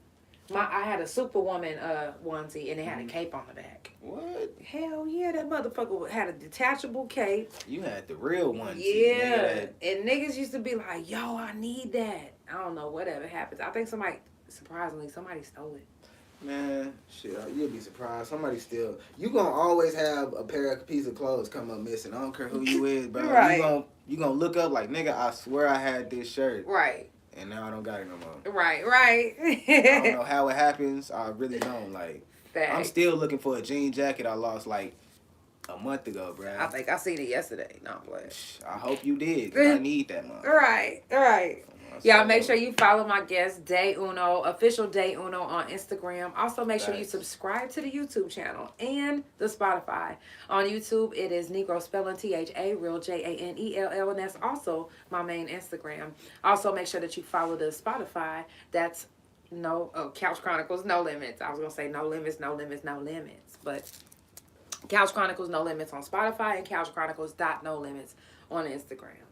I had a Superwoman onesie, and it had a cape on the back. What? Hell yeah, that motherfucker had a detachable cape. You had the real one. Yeah, and niggas used to be like, yo, I need that. I don't know, whatever happens. I think surprisingly, somebody stole it. Man, shit, you'll be surprised. Somebody still. You gonna always have a piece of clothes come up missing. I don't care who you is, bro. Right. You gonna look up like, nigga, I swear I had this shirt. Right. And now I don't got it no more. Right. I don't know how it happens. I really don't. Like, Facts. I'm still looking for a jean jacket I lost like a month ago, bro. I think I seen it yesterday. No, I'm playing. I hope you did, 'cause I need that month. Right. Y'all make sure you follow my guest, DaeUno, official DaeUno on Instagram. Also, make sure you subscribe to the YouTube channel and the Spotify. On YouTube, it is Negro spelling THA, real JANELL, and that's also my main Instagram. Also, make sure that you follow the Spotify. That's Couch Chronicles, No Limits. I was going to say No Limits, No Limits, No Limits. But Couch Chronicles, No Limits on Spotify and Couch Chronicles No Limits on Instagram.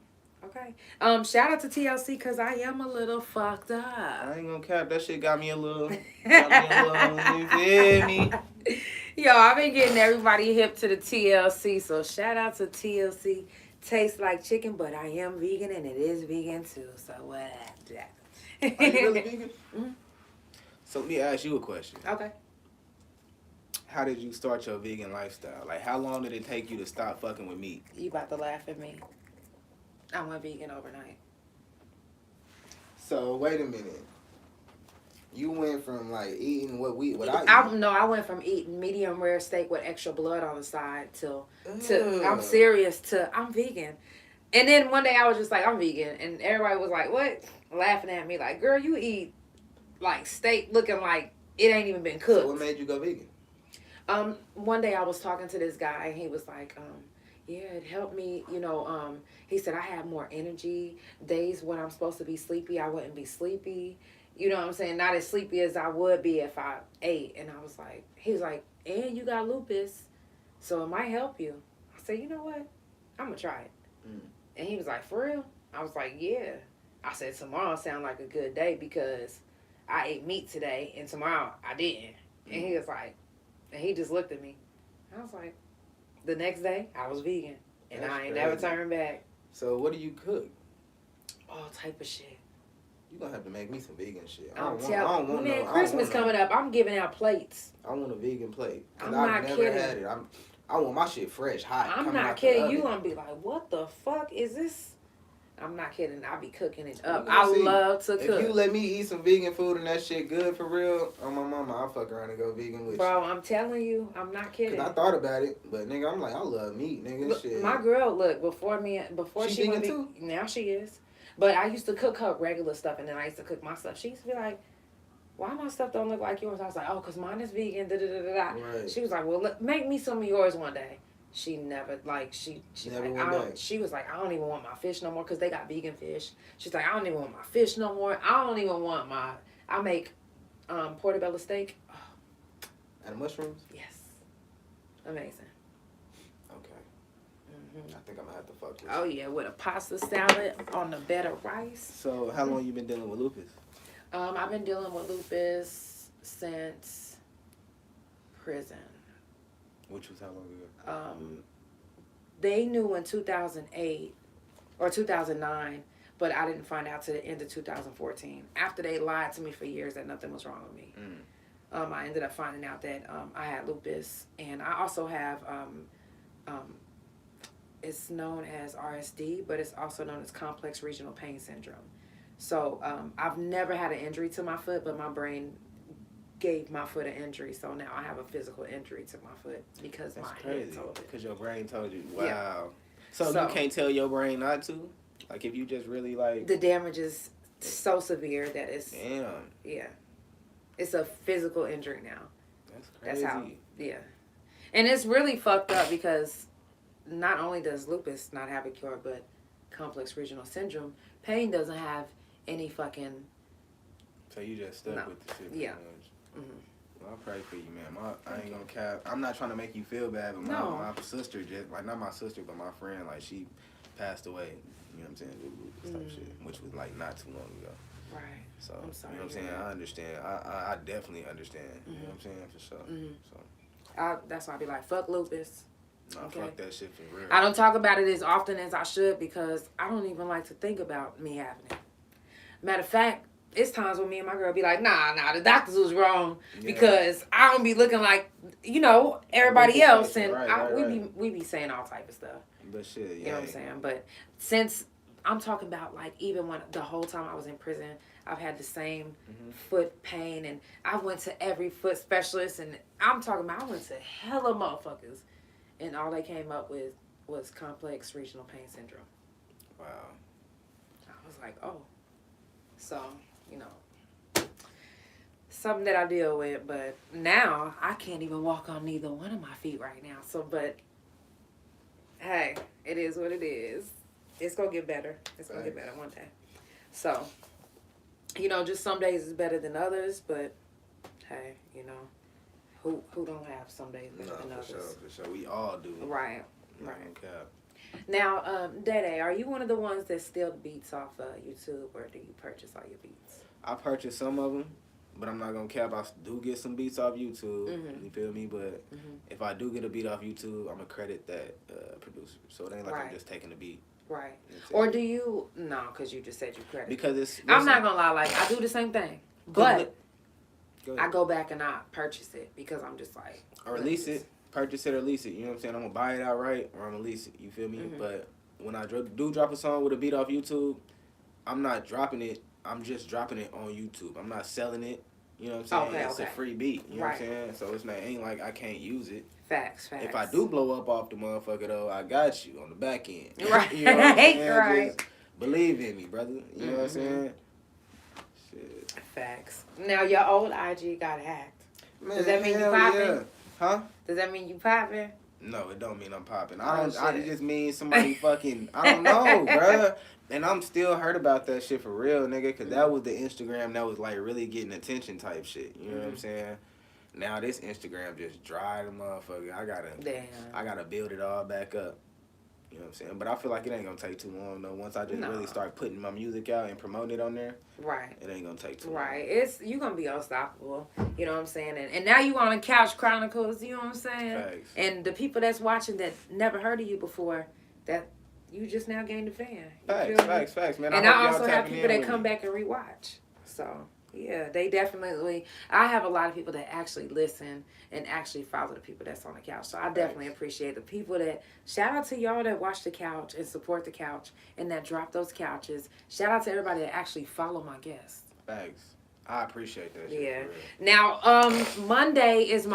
Okay. Shout out to TLC because I am a little fucked up. I ain't gonna cap. That shit got me a little. You feel me? Yo, I've been getting everybody hip to the TLC, so shout out to TLC. Tastes like chicken, but I am vegan and it is vegan too. So what? Are you really vegan? Mm-hmm. So let me ask you a question. Okay. How did you start your vegan lifestyle? Like, how long did it take you to stop fucking with meat? You about to laugh at me. I went vegan overnight. So wait a minute. You went from like eating what I eat. I went from eating medium rare steak with extra blood on the side to I'm serious to I'm vegan. And then one day I was just like, I'm vegan. And everybody was like, what? Laughing at me like, girl, you eat like steak looking like it ain't even been cooked. So what made you go vegan? One day I was talking to this guy and he was like, yeah, it helped me, he said I have more energy. Days when I'm supposed to be sleepy, I wouldn't be sleepy. You know what I'm saying? Not as sleepy as I would be if I ate. And I was like, he was like, and you got lupus, so it might help you. I said, you know what? I'm going to try it. And he was like, for real? I was like, yeah. I said, tomorrow sound like a good day because I ate meat today and tomorrow I didn't. And he was like, and he just looked at me. I was like, the next day I was vegan and That's I ain't crazy. never turned back. So what do you cook? All type of shit. You gonna have to make me some vegan shit. Christmas coming up. I'm giving out plates. I want a vegan plate. I'm I've not never kidding. had it. I want my shit fresh, hot. I'm coming not out the kidding. You oven. gonna be like, what the fuck is this? I'm not kidding. I be cooking it up. We gonna I see. love to If cook. you let me eat some vegan food and that shit good for real, on my mama, I'll fuck around and go vegan with Bro, I'm telling you, I'm not you. kidding. Cause I thought about it, but nigga, I'm like, I love meat, nigga. Look, Shit. my girl, look, before She she went vegan too? now she is. But I used to cook her regular stuff, and then I used to cook my stuff. She used to be like, why my stuff don't look like yours? I was like, oh, because mine is vegan, da-da-da-da-da. Right. She was like, well, make me some of yours one day. She never, she Never like, went back. she was like, I don't even want my fish no more, because they got vegan fish. She's like, I don't even want my fish no more. I don't even want I make portobello steak. Oh, And mushrooms? yes. Amazing. Okay. I think I'm gonna have to fuck with Oh, yeah, with a pasta salad on the bed of rice. So how long you been dealing with lupus? I've been dealing with lupus since prison. Which was how long ago? They knew in 2008 or 2009, but I didn't find out till the end of 2014. After they lied to me for years that nothing was wrong with me. I ended up finding out that I had lupus, and I also have it's known as RSD, but it's also known as complex regional pain syndrome. So I've never had an injury to my foot, but my brain gave my foot an injury. So now I have a physical injury to my foot because That's my crazy. head told it. Because your brain told you. Wow. Yeah. So you can't tell your brain not to? Like if you just really like. The damage is so severe that it's. Damn. Yeah. It's a physical injury now. That's crazy. That's how. Yeah. And it's really fucked up because not only does lupus not have a cure, but complex regional syndrome, pain doesn't have any fucking. So you just stuck with the shit. Yeah. Well, I pray for you, man. I ain't gonna cap. I'm not trying to make you feel bad, but my sister just like not my sister, but my friend, like she passed away. You know what I'm saying? Due to lupus type shit, which was like not too long ago. Right. So I'm sorry you know what I'm saying? I understand. I definitely understand. You know what I'm saying? For sure. So That's why I be like, fuck lupus. nah, fuck that shit for real. I don't talk about it as often as I should because I don't even like to think about me having it. Matter of fact, it's times when me and my girl be like, nah, the doctors was wrong because I don't be looking like, everybody else. And we be saying all type of stuff. But shit, yeah. You know what I'm saying? But since I'm talking about like even when the whole time I was in prison, I've had the same foot pain and I went to every foot specialist and I'm talking about I went to hella motherfuckers and all they came up with was complex regional pain syndrome. Wow. I was like, oh. So, something that I deal with, but now I can't even walk on neither one of my feet right now. So, but hey, it is what it is. It's gonna get better. It's gonna get better one day. So, just some days is better than others, but hey, who don't have some days better than others? For sure. We all do. Right. Okay. Now, Dae, are you one of the ones that steal the beats off YouTube, or do you purchase all your beats? I purchased some of them, but I'm not gonna cap. I do get some beats off YouTube. You feel me? But if I do get a beat off YouTube, I'm gonna credit that producer. So it ain't like I'm just taking the beat. Right. Or do you? No, because you just said you credit. Because it's. I'm not gonna lie. Like I do the same thing, but I go back and I purchase it because I'm just like. Or lease it. Purchase it or lease it. You know what I'm saying? I'm gonna buy it outright or I'm gonna lease it. You feel me? But when I do drop a song with a beat off YouTube, I'm not dropping it. I'm just dropping it on YouTube. I'm not selling it. You know what I'm saying? It's a free beat. You know what I'm saying? So it's not ain't like I can't use it. Facts. If I do blow up off the motherfucker though, I got you on the back end. Right. You know what I'm saying? Right. Just believe in me, brother. You know what I'm saying? Shit. Facts. Now your old IG got hacked. Man, does that mean you popping? Yeah. Huh? Does that mean you popping? No, it don't mean I'm popping. I just mean somebody fucking. I don't know, bruh. And I'm still hurt about that shit for real, nigga. Because that was the Instagram that was like really getting attention type shit. You know what I'm saying? Now this Instagram just dry the motherfucker. I gotta build it all back up. You know what I'm saying? But I feel like it ain't gonna take too long though. Once I just really start putting my music out and promoting it on there, it ain't gonna take too long. You gonna be unstoppable. You know what I'm saying? And now you on the Couch Chronicles. You know what I'm saying? Thanks. And the people that's watching that never heard of you before, that you just now gained a fan. Facts, man. And I also have people that come back and rewatch. So Yeah, they definitely. I have a lot of people that actually listen and actually follow the people that's on the couch. So I definitely appreciate the people that. Shout out to y'all that watch the couch and support the couch and that drop those couches. Shout out to everybody that actually follow my guests. Thanks. I appreciate that. Yeah. Shit, for real. Now, Monday is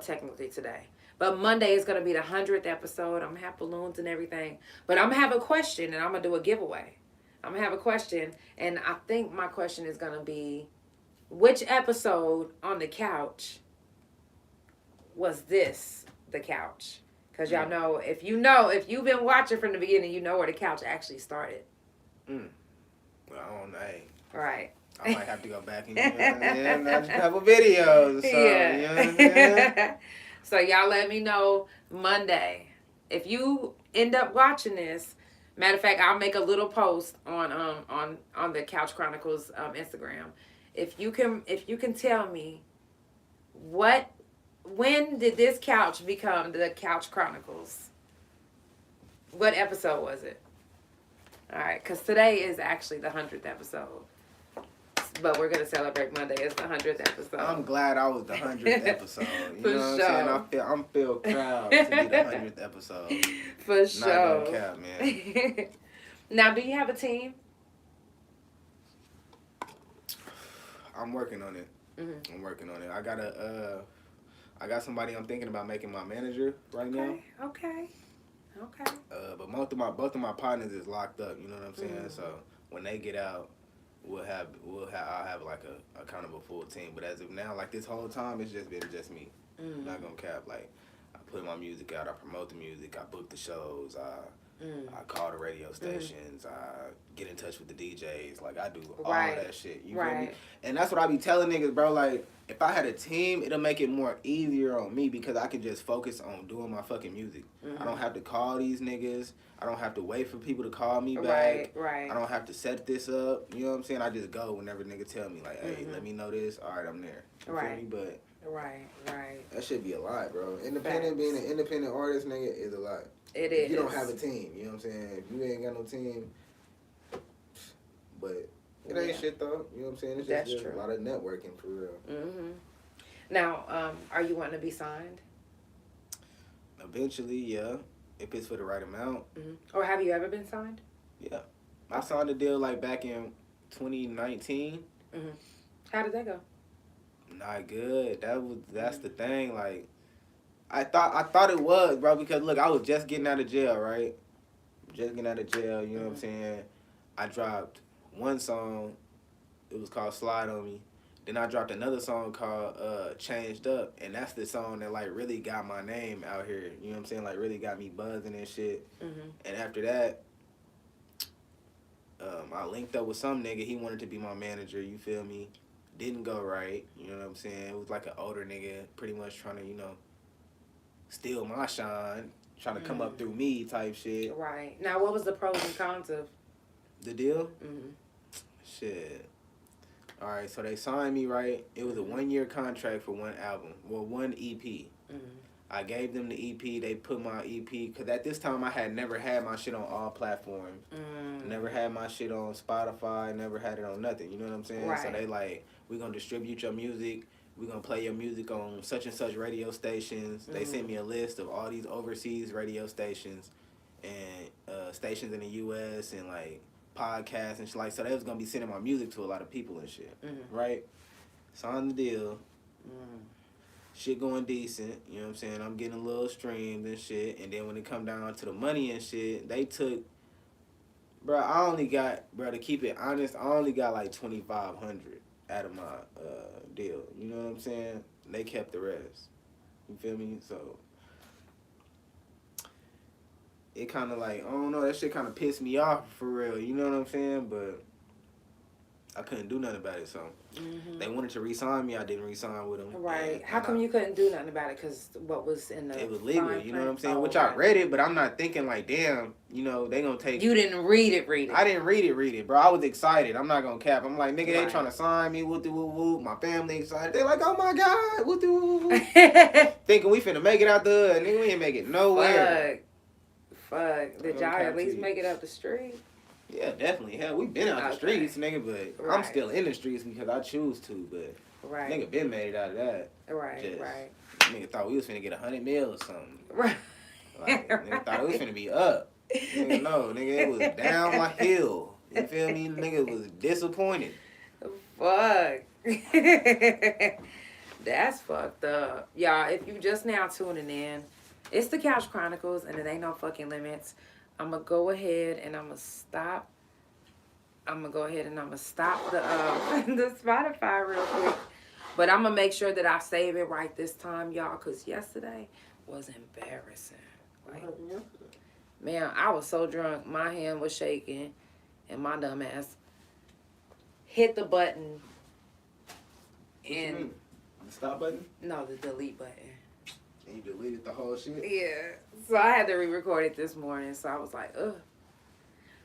technically today, but Monday is gonna be the 100th episode. I'm gonna have balloons and everything, but I'm gonna have a question and I'm gonna do a giveaway. I'm gonna have a question, and I think my question is gonna be, which episode on the couch was this the couch? Because y'all know, if you've been watching from the beginning, you know where the couch actually started. Well, I don't know. Hey, All right. I might have to go back and watch a couple videos. So, Yeah. You know what I'm saying? So y'all let me know Monday. If you end up watching this, matter of fact, I'll make a little post on the Couch Chronicles Instagram. If you can tell me when did this couch become the Couch Chronicles? What episode was it? All right, because today is actually the 100th episode. But we're going to celebrate Monday as the 100th episode. I'm glad I was the 100th episode. You For know what I'm saying? I feel proud to be the 100th episode. For sure. Not gonna cap, man. Now, do you have a team? I'm working on it. Mm-hmm. I'm working on it. I got somebody I'm thinking about making my manager right now. Okay. But both of my partners is locked up. You know what I'm saying? So when they get out, I'll have like a kind of a full team. But as of now, like this whole time, it's just been me. I'm not gonna cap. Like I put my music out, I promote the music, I book the shows, I call the radio stations, I get in touch with the DJs. Like I do all that shit. You feel me? And that's what I be telling niggas, bro. Like if I had a team, it'll make it more easier on me because I can just focus on doing my fucking music. I don't have to call these niggas. I don't have to wait for people to call me back. Right. I don't have to set this up. You know what I'm saying? I just go whenever nigga tell me like, hey, let me know this. All right, I'm there. You feel me? But Right. that should be a lot, bro. Being an independent artist, nigga, is a lot. It if is. you don't have a team, you know what I'm saying? If you ain't got no team, but it ain't shit though. You know what I'm saying? It's just a lot of networking for real. Mm-hmm. Now, are you wanting to be signed? Eventually, yeah. If it's for the right amount. Or have you ever been signed? Yeah. I signed a deal like back in 2019. How did that go? Not good. That's the thing. Like, I thought it was, bro, because look, I was just getting out of jail, right? Just getting out of jail, you know what I'm saying? I dropped one song. It was called Slide On Me. Then I dropped another song called Changed Up, and that's the song that like really got my name out here. You know what I'm saying? Like really got me buzzing and shit. And after that, I linked up with some nigga. He wanted to be my manager. You feel me? Didn't go right. You know what I'm saying? It was like an older nigga, pretty much trying to, you know, steal my shine, trying to come up through me type shit. Right. Now, what was the pros and cons of the deal? Shit. All right, so they signed me, right? It was a 1-year contract for one album. Well, one EP. I gave them the EP. They put my EP, because at this time I had never had my shit on all platforms. Never had my shit on Spotify. Never had it on nothing. You know what I'm saying? Right. So they like, we're going to distribute your music. We're going to play your music on such and such radio stations. They sent me a list of all these overseas radio stations and stations in the U.S. and like podcasts and shit. Like, so they was going to be sending my music to a lot of people and shit. Right? Signed the deal. Shit going decent, you know what I'm saying? I'm getting a little streams and shit. And then when it come down to the money and shit, they took, bro, I only got, bro, to keep it honest, I only got like $2,500 out of my deal. You know what I'm saying? They kept the rest. You feel me? So it kind of like, I don't know, that shit kind of pissed me off for real. You know what I'm saying? But I couldn't do nothing about it, so they wanted to re-sign me. I didn't re-sign with them. Right. How come you couldn't do nothing about it? Because what was in the... It was legal, you know what I'm saying? Oh, Which I read it, but I'm not thinking like, damn, you know, they gonna take... You didn't read it. I didn't read it, bro. I was excited. I'm not gonna cap. I'm like, nigga, they trying to sign me, woo-doo-woo-woo. My family excited. They like, oh my God, woo-doo-woo-woo. Thinking we finna make it out the hood. Nigga, we ain't make it nowhere. Fuck. Did y'all at least make it up the street? Yeah, definitely. Hell, we been out the Okay. streets, nigga, but I'm Right. still in the streets because I choose to. But Right. nigga been made it out of that. Right. Just, Right. Nigga thought we was finna get 100 mil or something. Right. Like, nigga thought it was finna be up. Nigga, no, nigga, it was down my hill. You feel me? Nigga was disappointed. Fuck. That's fucked up. Y'all, if you just now tuning in, it's the Couch Chronicles and it ain't no fucking limits. I'm going to go ahead and I'm going to stop. I'm going to go ahead and I'm going to stop the the Spotify real quick. But I'm going to make sure that I save it right this time, y'all, because yesterday was embarrassing. Like, man, I was so drunk. My hand was shaking and my dumb ass hit the button. And the stop button? no, the delete button. And you deleted the whole shit? Yeah. So I had to re-record it this morning. So I was like, ugh.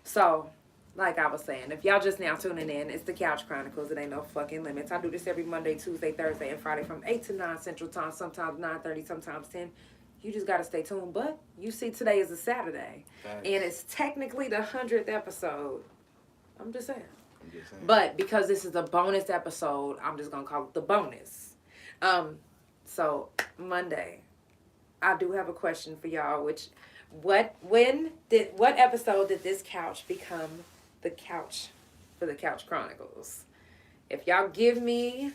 So, like I was saying, if y'all just now tuning in, it's the Couch Chronicles. It ain't no fucking limits. I do this every Monday, Tuesday, Thursday, and Friday from 8 to 9 Central Time, sometimes 9:30, sometimes 10. You just got to stay tuned. But you see, today is a Saturday. Thanks. And it's technically the 100th episode. I'm just saying. saying. But because this is a bonus episode, I'm just going to call it the bonus. So, Monday, I do have a question for y'all, which, what episode did this couch become the couch for the Couch Chronicles? If y'all give me,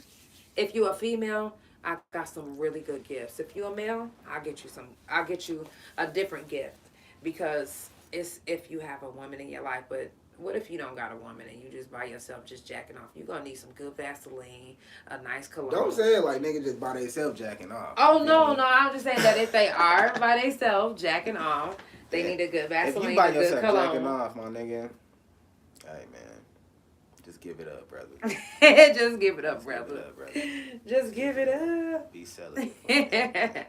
if you a female, I got some really good gifts. If you a male, I'll get you a different gift, because it's if you have a woman in your life. But what if you don't got a woman and you just by yourself just jacking off? You're gonna need some good Vaseline, a nice cologne. Don't say it like nigga just by themselves jacking off. Oh, no, I'm just saying that if they are by themselves jacking off, they need a good Vaseline, if you by a good yourself cologne. jacking off, my nigga, hey man, just give it up, brother. Just give it up, brother. Give it up, brother. Just give it up. Be celibate.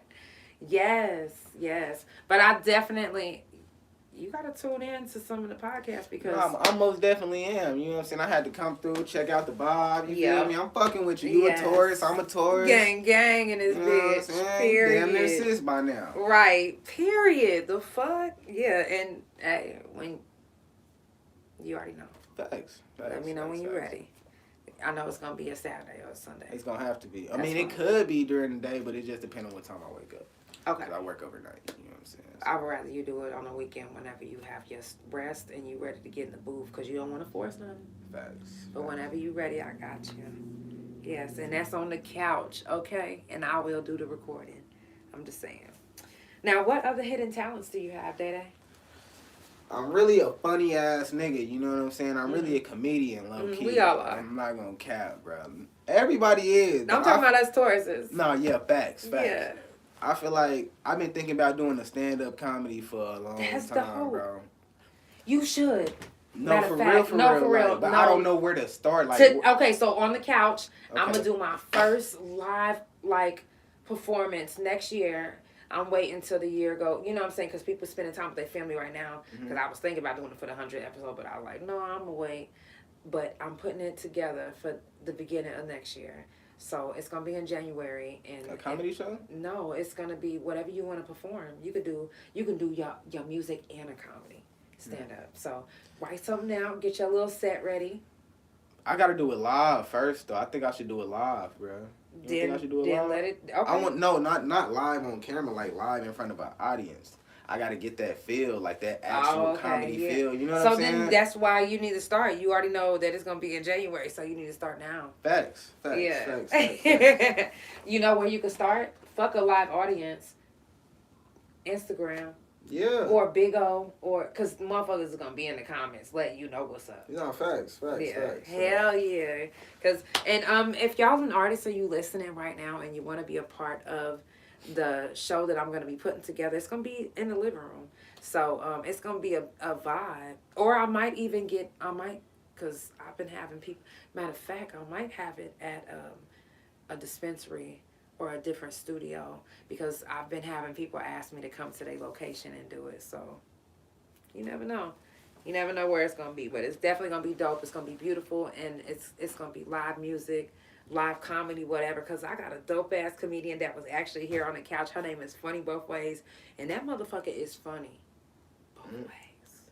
Yes. But I definitely, you got to tune in to some of the podcasts because... No, I most definitely am. You know what I'm saying? I had to come through, check out the Bob. You feel me? I'm fucking with you. You Yes. a tourist, I'm a tourist. Gang in this You know what I'm bitch. saying? Period. Damn near sis by now. Right. Period. The fuck? Yeah. And hey, when you already know. Facts. Let me know when you're ready. I know it's gonna be a Saturday or a Sunday. It's gonna have to be. I That's mean, it fine. could be during the day, but it just depends on what time I wake up. Okay. 'Cause I work overnight. You know what I'm saying? So, I would rather you do it on a weekend whenever you have your rest and you ready to get in the booth, because you don't want to force nothing. facts. But whenever you ready, I got you. Yes, and that's on the couch, okay? And I will do the recording. I'm just saying. Now, what other hidden talents do you have, Day? I'm really a funny ass nigga, you know what I'm saying? I'm really a comedian, low key. We all are. I'm not gonna cap, bro. Everybody is. I'm talking about us Tauruses. No, yeah, facts. Yeah. I feel like I've been thinking about doing a stand-up comedy for a long That's the time, hope. bro. You should. No, Matter for of real, fact, for no, real. for real, Like, but no. I don't know where to start. Like, Okay, so on the couch, I'm Okay. going to do my first live, performance next year. I'm waiting till the year go. You know what I'm saying? Because people spending time with their family right now. Because I was thinking about doing it for the 100th episode, but I was like, no, I'm going to wait. But I'm putting it together for the beginning of next year. So it's going to be in January. And a comedy show? No, it's going to be whatever you want to perform. You can do your music and a comedy stand up. So write something down, get your little set ready. I gotta do it live first, though. I think I should do it live, bro. You think I should do it live? Let it. Okay. I want not live on camera, like live in front of an audience. I gotta get that feel, like that actual comedy feel. You know what I'm saying? So then that's why you need to start. You already know that it's gonna be in January, so you need to start now. Facts. Yeah. Facts. You know where you can start? Fuck a live audience. Instagram. Yeah. Or Big O, or because motherfuckers are gonna be in the comments letting you know what's up. No, facts. Yeah, hell yeah. And if y'all an artist or you listening right now and you want to be a part of the show that I'm going to be putting together, it's going to be in the living room. So it's going to be a vibe. Or I might, because I've been having people, matter of fact, I might have it at a dispensary or a different studio, because I've been having people ask me to come to their location and do it. So you never know. You never know where it's going to be, but it's definitely going to be dope. It's going to be beautiful, and it's going to be live music, live comedy, whatever, because I got a dope-ass comedian that was actually here on the couch. Her name is Funny Both Ways, and that motherfucker is funny both ways.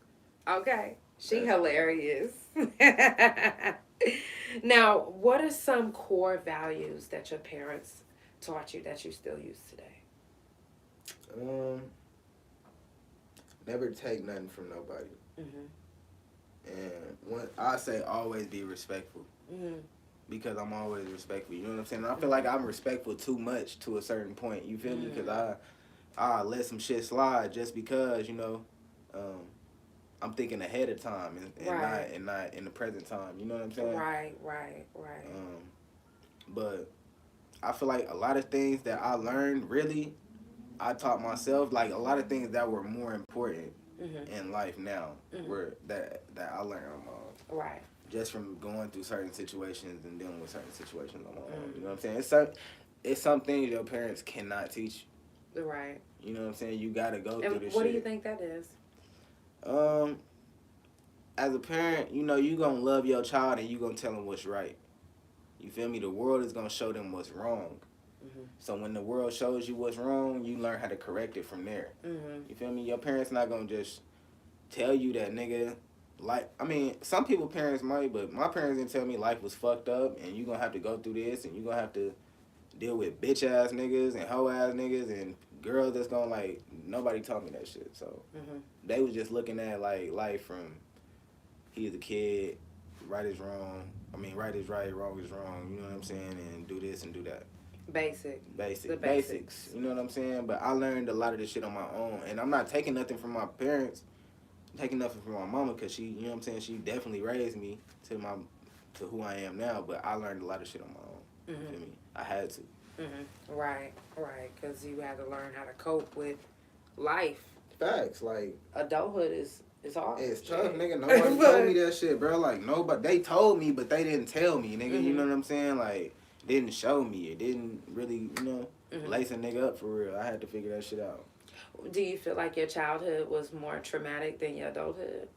Okay? She hilarious. Now, what are some core values that your parents taught you that you still use today? Never take nothing from nobody. Mm-hmm. And one, I say always be respectful. Mm-hmm. Because I'm always respectful. You know what I'm saying? I feel like I'm respectful too much to a certain point. You feel me? Because I let some shit slide just because, you know, I'm thinking ahead of time and not in the present time. You know what I'm saying? Right. But I feel like a lot of things that I learned, really, I taught myself. Like a lot of things that were more important in life now were that I learned on my own. Right. Just from going through certain situations and dealing with certain situations on my own. You know what I'm saying? It's some things your parents cannot teach you. Right. You know what I'm saying? You gotta go through this shit. What do you think that is? As a parent, you know, you gonna love your child and you gonna tell them what's right. You feel me? The world is gonna show them what's wrong. Mm-hmm. So when the world shows you what's wrong, you learn how to correct it from there. Mm-hmm. You feel me? Your parents not gonna just tell you that, nigga. Like, I mean, some people parents might, but my parents didn't tell me life was fucked up and you gonna have to go through this and you gonna have to deal with bitch ass niggas and hoe ass niggas and girls that's gonna, like, nobody taught me that shit. So they was just looking at, like, life from he's a kid, right is wrong. I mean, right is right, wrong is wrong. You know what I'm saying? And do this and do that. Basics. You know what I'm saying? But I learned a lot of this shit on my own. And I'm not taking nothing from my parents. I'm taking nothing from my mama because she, you know what I'm saying? She definitely raised me to who I am now. But I learned a lot of shit on my own. You feel me? I had to. Right. Because you had to learn how to cope with life. Facts. Like, adulthood is hard. It's tough, nigga. Nobody told me that shit, bro. Like, nobody. They told me, but they didn't tell me, nigga. You know what I'm saying? Like, didn't show me. It didn't really, you know, lace a nigga up for real. I had to figure that shit out. Do you feel like your childhood was more traumatic than your adulthood?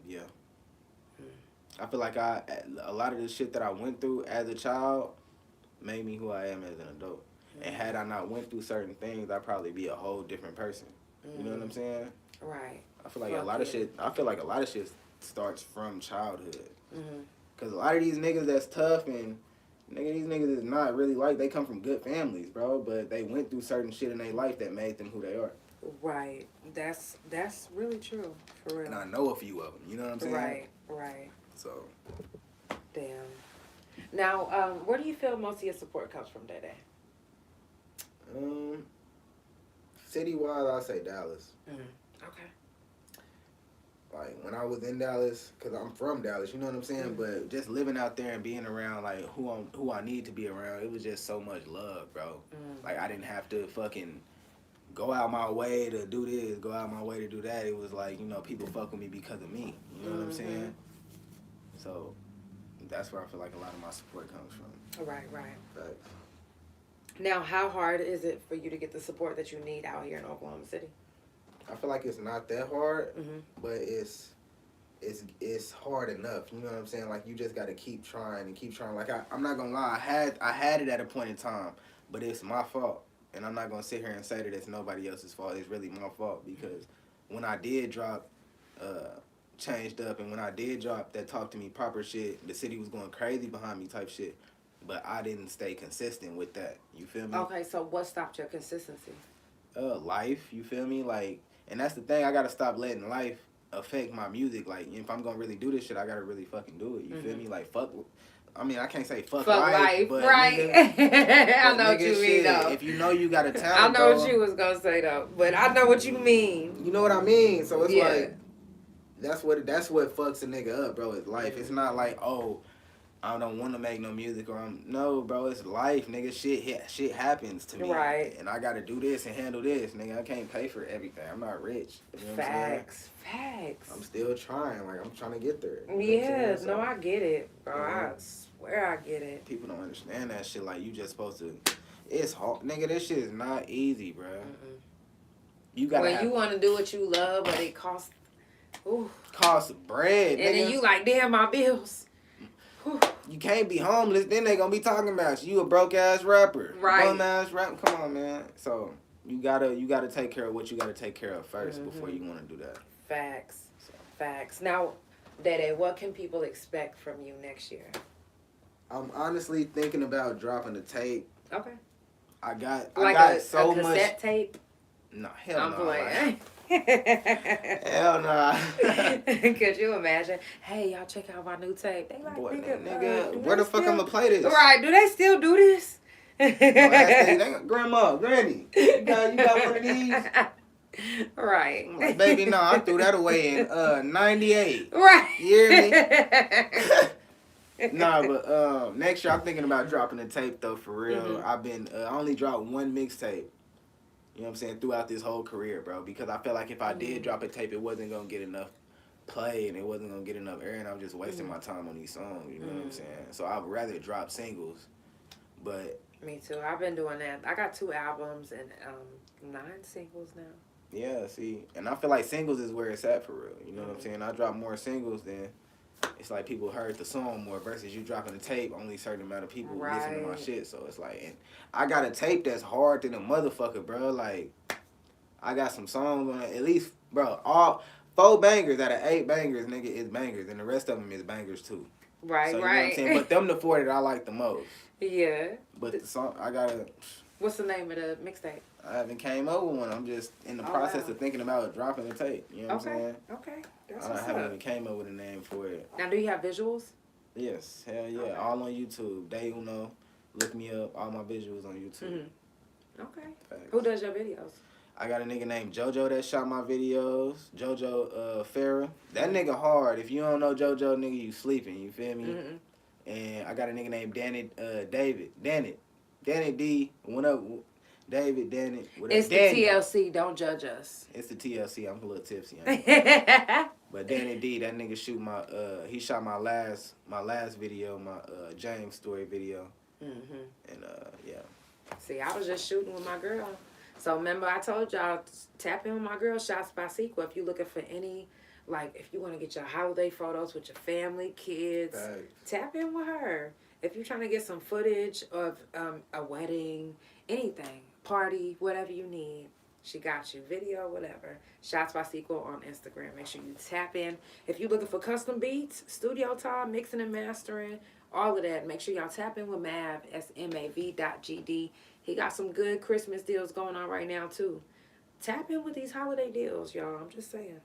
Yeah. I feel like a lot of the shit that I went through as a child made me who I am as an adult. And had I not went through certain things, I'd probably be a whole different person. You know what I'm saying? Right. I feel like a lot of shit starts from childhood. Cause a lot of these niggas that's tough and these niggas is not really like, they come from good families, bro, but they went through certain shit in their life that made them who they are. Right. That's really true, for real. And I know a few of them, you know what I'm saying? Right. So. Damn. Now, where do you feel most of your support comes from, Day? City-wise, I'll say Dallas. Okay. Like, when I was in Dallas, because I'm from Dallas, you know what I'm saying? But just living out there and being around, like, who I need to be around, it was just so much love, bro. Like, I didn't have to fucking go out my way to do this, go out my way to do that. It was like, you know, people fuck with me because of me. You know what I'm saying? So, that's where I feel like a lot of my support comes from. Right. But, now, how hard is it for you to get the support that you need out here in Oklahoma City? I feel like it's not that hard, but it's hard enough. You know what I'm saying? Like, you just got to keep trying and keep trying. Like, I'm not gonna lie, I had it at a point in time, but it's my fault, and I'm not gonna sit here and say that it's nobody else's fault. It's really my fault because when I did drop, Changed Up, and when I did drop that Talk to Me Proper shit, the city was going crazy behind me type shit. But I didn't stay consistent with that. You feel me? Okay, so what stopped your consistency? Life. You feel me? Like, and that's the thing. I gotta stop letting life affect my music. Like, if I'm gonna really do this shit, I gotta really fucking do it. You feel me? Like, fuck. I mean, I can't say fuck life, but right? Nigga, I know what you mean, though. If you know you got a talent, I know what you was gonna say though, but I know what you mean. You know what I mean? So it's like, that's what fucks a nigga up, bro. It's life. It's not like, oh, I don't want to make no music or no, bro. It's life, nigga. Shit happens to me, right? And I gotta do this and handle this, nigga. I can't pay for everything. I'm not rich. You know Facts. I'm still trying. Like, I'm trying to get there. Yeah, no, I get it, bro. I swear I get it. People don't understand that shit. Like, you just supposed to. It's hard, nigga. This shit is not easy, bro. You gotta. When you want to do what you love, but it costs. Costs bread, and nigga. then you like, damn, my bills. You can't be homeless. Then they gonna be talking about you a broke ass rapper, right? Bum ass rapper. Come on, man. So you gotta take care of what you gotta take care of first before you want to do that. Facts. So. Facts. Now, Dede, what can people expect from you next year? I'm honestly thinking about dropping the tape. Okay. I got a so cassette much. tape? No, hell I'm no. playing. Hell no. Could you imagine? Hey, y'all check out my new tape. They like, Boy, nigga, where the fuck I'm gonna play this? Right, do they still do this? No, Grandma, Granny, you got one of these? Right. I'm like, baby, no, I threw that away in 98. Right. You hear me? Nah, but next year I'm thinking about dropping a tape though, for real. I've been I only dropped one mixtape. You know what I'm saying? Throughout this whole career, bro. Because I felt like if I did drop a tape, it wasn't gonna get enough play and it wasn't gonna get enough air, and I'm just wasting my time on these songs. You know what I'm saying? So I'd rather drop singles. But me too. I've been doing that. I got 2 albums and 9 singles now. yeah, see, and I feel like singles is where it's at for real. You know what I'm saying? I drop more singles than it's like people heard the song more versus you dropping a tape. Only a certain amount of people listen to my shit. So it's like, and I got a tape that's hard than a motherfucker, bro. Like, I got some songs on it. At least, bro, all 4 bangers out of 8 bangers, nigga, is bangers, and the rest of them is bangers too. Right, so, you right. know what I'm saying? But them the 4 that I like the most. Yeah. But the song, I gotta. What's the name of the mixtape? I haven't came over one. I'm just in the process of thinking about dropping the tape. You know what I'm saying? Okay. That's I what's haven't up. even came up with a name for it. Now, do you have visuals? Yes, hell yeah. Okay. All on YouTube. DaeUno. Look me up. All my visuals on YouTube. Okay. Facts. Who does your videos? I got a nigga named JoJo that shot my videos. JoJo Farrah. That nigga hard. If you don't know JoJo, nigga, you sleeping. You feel me? And I got a nigga named Danny D. What up? David, Danny. It's the TLC. Don't judge us. It's the TLC. I'm a little tipsy. But Danny D, that nigga shoot my he shot my last video, my James story video. And yeah. See, I was just shooting with my girl. So remember I told y'all, tap in with my girl, Shots by Sequel. If you're looking for any, like, if you want to get your holiday photos with your family, kids, tap in with her. If you're trying to get some footage of a wedding, anything, party, whatever you need, she got you. Video, whatever. Shots by Sequel on Instagram. Make sure you tap in. If you're looking for custom beats, studio time, mixing and mastering, all of that, make sure y'all tap in with Mav, SMAV.GD. He got some good Christmas deals going on right now, too. Tap in with these holiday deals, y'all. I'm just saying.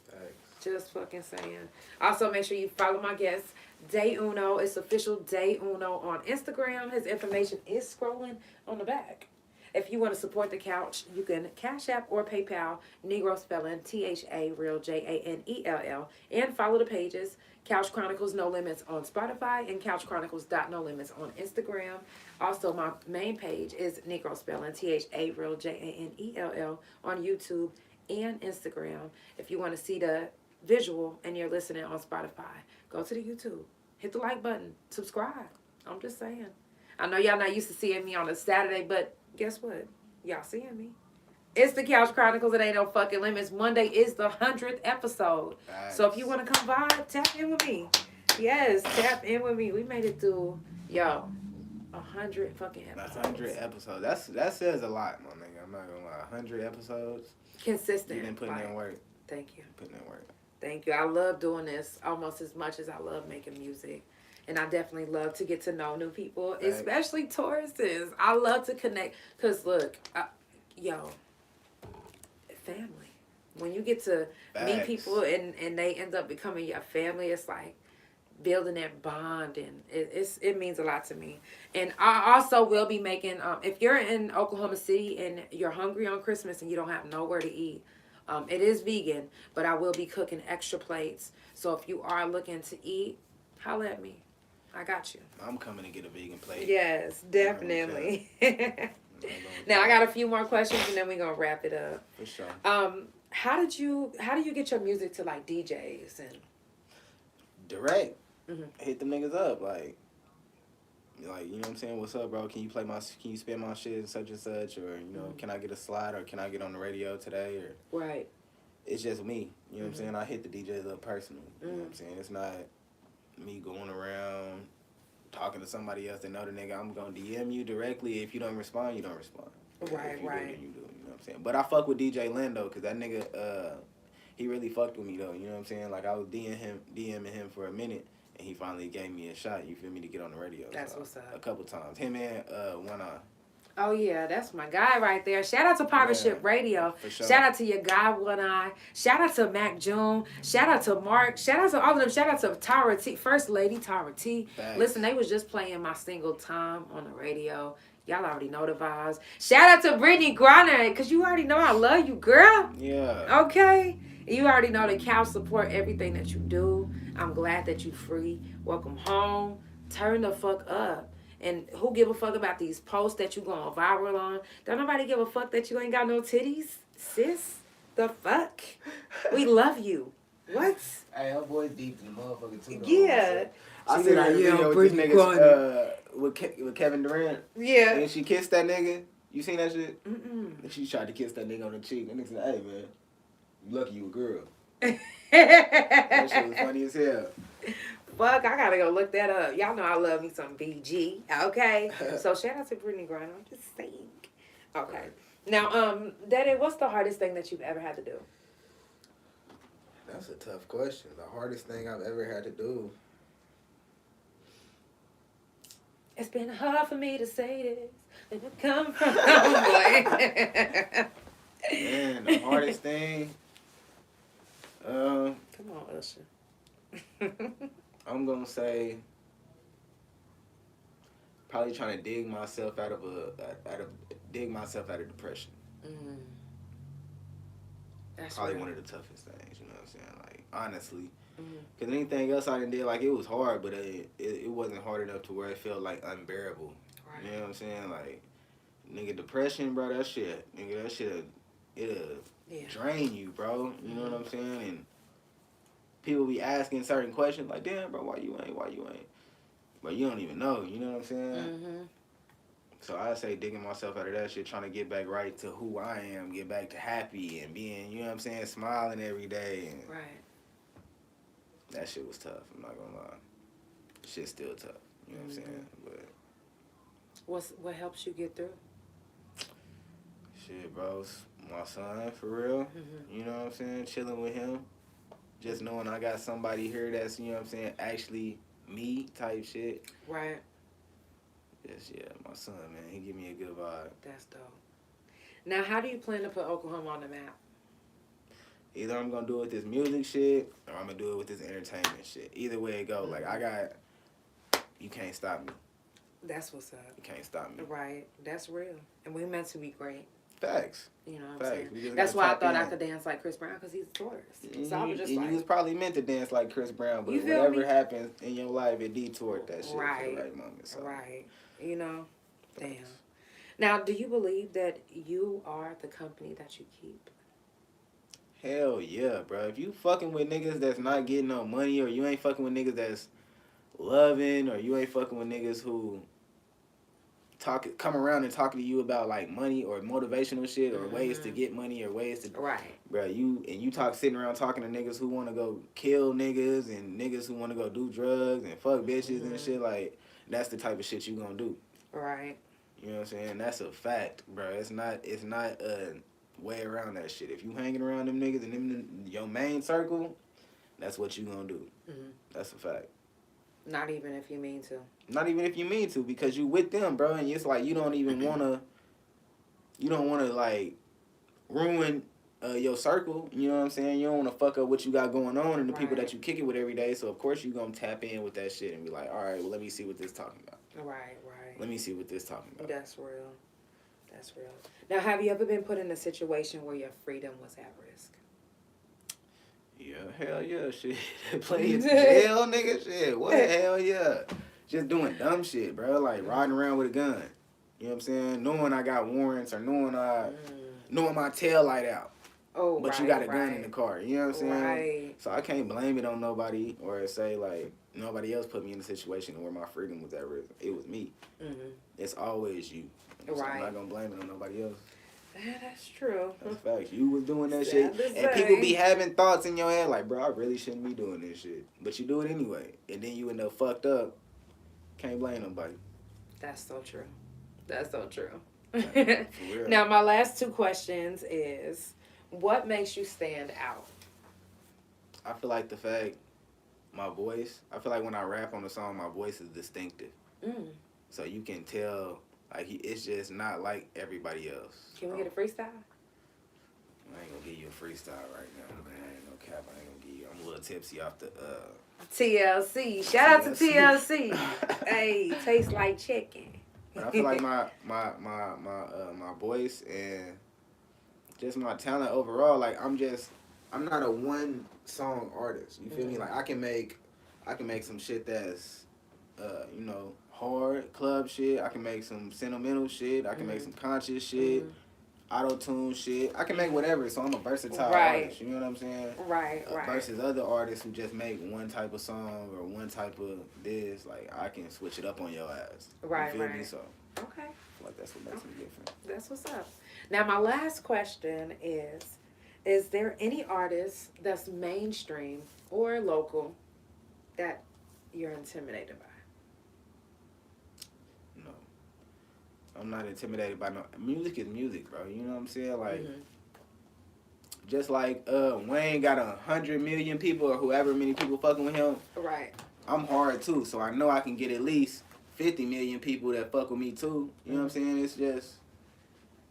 Thanks. Just fucking saying. Also, make sure you follow my guest, DaeUno. It's official DaeUno on Instagram. His information is scrolling on the back. If you want to support the couch, you can Cash App or PayPal, Negro spelling, THA, real JANELL, and follow the pages, Couch Chronicles No Limits on Spotify and CouchChronicles.NoLimits on Instagram. Also, my main page is Negro spelling, THA, real JANELL on YouTube and Instagram. If you want to see the visual and you're listening on Spotify, go to the YouTube, hit the like button, subscribe. I'm just saying. I know y'all not used to seeing me on a Saturday, but guess what? Y'all seeing me. It's the Couch Chronicles. It ain't no fucking limits. Monday is the 100th episode. Nice. So if you want to come by, tap in with me. Yes, tap in with me. We made it through, 100 fucking episodes. 100 episodes. That says a lot, my nigga. I'm not gonna lie. 100 episodes. Consistent. You've been putting in work. Thank you. Putting in work. Thank you. I love doing this almost as much as I love making music. And I definitely love to get to know new people, especially Tauruses. I love to connect. Because, look, family. When you get to meet people and they end up becoming your family, it's like building that bond. And it means a lot to me. And I also will be making, if you're in Oklahoma City and you're hungry on Christmas and you don't have nowhere to eat, it is vegan, but I will be cooking extra plates. So if you are looking to eat, holla at me. I got you. I'm coming to get a vegan plate. Yes, definitely. Now I got a few more questions and then we're gonna wrap it up. For sure. How do you get your music to like DJs and direct? Hit them niggas up like you know what I'm saying? What's up, bro? Can you spin my shit and such, or can I get a slide, or can I get on the radio today, or right? It's just me. You know what I'm saying? I hit the DJs up personally. You know what I'm saying? It's not me going around talking to somebody else that know the nigga. I'm gonna DM you directly. If you don't respond, you don't respond. Right, if you right. do, then you do. You know what I'm saying? But I fuck with DJ Lando because that nigga, he really fucked with me though. You know what I'm saying? Like I was DMing him for a minute, and he finally gave me a shot. You feel me, to get on the radio? That's what's up. A couple times. Him and One Eye. Oh yeah, that's my guy right there. Shout out to Pirate Ship Radio. For sure. Shout out to your guy One Eye. Shout out to Mac June. Shout out to Mark. Shout out to all of them. Shout out to Tara T, First Lady Tara T. Thanks. Listen, they was just playing my single Time on the radio. Y'all already know the vibes. Shout out to Brittany Griner, because you already know I love you, girl. Yeah. Okay? You already know the couch support everything that you do. I'm glad that you free. Welcome home. Turn the fuck up. And who give a fuck about these posts that you going viral on? Don't nobody give a fuck that you ain't got no titties, sis. The fuck? We love you. What? Hey, her voice deep in the motherfucker too. Though. Yeah. I She seen like, that yeah, video I'm with these pretty niggas with Kevin Durant. Yeah. And she kissed that nigga. You seen that shit? Mm-mm. And she tried to kiss that nigga on the cheek. That nigga said, "Hey man, you lucky you a girl." Fuck, That shit was funny as hell. I gotta go look that up. Y'all know I love me some BG. Okay. So shout out to Brittany Griner. I'm just saying. Okay. Now, Daddy, what's the hardest thing that you've ever had to do? That's a tough question. The hardest thing I've ever had to do. It's been hard for me to say this. Let me come from Man, the hardest thing. Come on, Usher. I'm gonna say probably trying to dig myself out of depression. That's Probably real. one of the toughest things. You know what I'm saying? Like honestly, because anything else I done did, like it was hard, but it wasn't hard enough to where it felt like unbearable. Right. You know what I'm saying? Like nigga, depression, bro. That shit, it'll drain you, bro. You know what I'm saying? And people be asking certain questions like, damn, bro, why you ain't? But you don't even know, you know what I'm saying? Mm-hmm. So I say digging myself out of that shit, trying to get back right to who I am, get back to happy and being, you know what I'm saying, smiling every day. And Right. that shit was tough, I'm not gonna lie. Shit's still tough, you know what I'm saying? But What helps you get through? shit, bro, it's my son, for real. You know what I'm saying? Chilling with him. Just knowing I got somebody here that's, you know what I'm saying, actually me type shit. Right. Yes, yeah, my son, man. He give me a good vibe. That's dope. Now, how do you plan to put Oklahoma on the map? Either I'm gonna do it with this music shit or I'm gonna do it with this entertainment shit. Either way it go. Like, you can't stop me. That's what's up. You can't stop me. Right. That's real. And we're meant to be great. Facts. You know what I'm Facts. saying? We just That's gotta why I tap thought I in. could dance like Chris Brown because he's a Taurus. And So I was just you like, was probably meant to dance like Chris Brown, but You feel whatever me? happens in your life, it detoured that shit for Right. the right moment. So. right. You know? Damn. Facts. Now, do you believe that you are the company that you keep? Hell yeah, bro. If you fucking with niggas that's not getting no money, or you ain't fucking with niggas that's loving, or you ain't fucking with niggas who come around and talking to you about like money or motivational shit or ways to get money or ways to Right. bro, you sitting around talking to niggas who want to go kill niggas and niggas who want to go do drugs and fuck bitches and shit, like that's the type of shit you gonna do. Right. You know what I'm saying? That's a fact, bro. It's not a way around that shit. If you hanging around them niggas and them your main circle, that's what you gonna do. That's a fact. Not even if you mean to. Not even if you mean to, because you with them, bro, and it's like you don't wanna like ruin your circle. You know what I'm saying? You don't wanna fuck up what you got going on and the people that you kick it with every day. So of course you gonna tap in with that shit and be like, all right, well let me see what this talking about. Right. Let me see what this talking about. That's real. That's real. Now, have you ever been put in a situation where your freedom was at risk? Yeah, hell yeah, shit. Plenty of jail, nigga, shit. What? Hell yeah. Just doing dumb shit, bro. Like riding around with a gun. You know what I'm saying? Knowing I got warrants or knowing my tail light out. Oh, But right, you got a gun in the car. You know what I'm saying? Right. So I can't blame it on nobody or say like nobody else put me in a situation where my freedom was at risk. It was me. It's always you. So I'm not gonna blame it on nobody else. Yeah, that's true. That's facts. You was doing that Sad shit, to and people say. be having thoughts in your head like, bro, I really shouldn't be doing this shit, but you do it anyway, and then you end up fucked up. Can't blame nobody. That's so true. That's so true. For real. Now, my last two questions is, what makes you stand out? I feel like the fact, my voice, I feel like when I rap on the song, my voice is distinctive. Mm. So you can tell, like, it's just not like everybody else. Can we get a freestyle? I ain't gonna give you a freestyle right now, man. I ain't no cap. I ain't gonna give you. I'm a little tipsy off the TLC. Shout out to TLC. Hey, tastes like chicken. But I feel like my voice and just my talent overall, like I'm not a one song artist. You feel me? Like I can make some shit that's you know, hard club shit. I can make some sentimental shit. I can make some conscious shit. Auto-tune shit. I can make whatever, so I'm a versatile artist. You know what I'm saying? Right. Versus other artists who just make one type of song or one type of this, like I can switch it up on your ass. Right, you feel right. me? So Okay. I feel like that's what makes me different. That's what's up. Now, my last question is there any artist that's mainstream or local that you're intimidated by? No. I'm not intimidated by no music is music, bro. You know what I'm saying? Like just like Wayne got 100 million people or whoever many people fucking with him. Right. I'm hard too, so I know I can get at least 50 million people that fuck with me too. You know what I'm saying? It's just,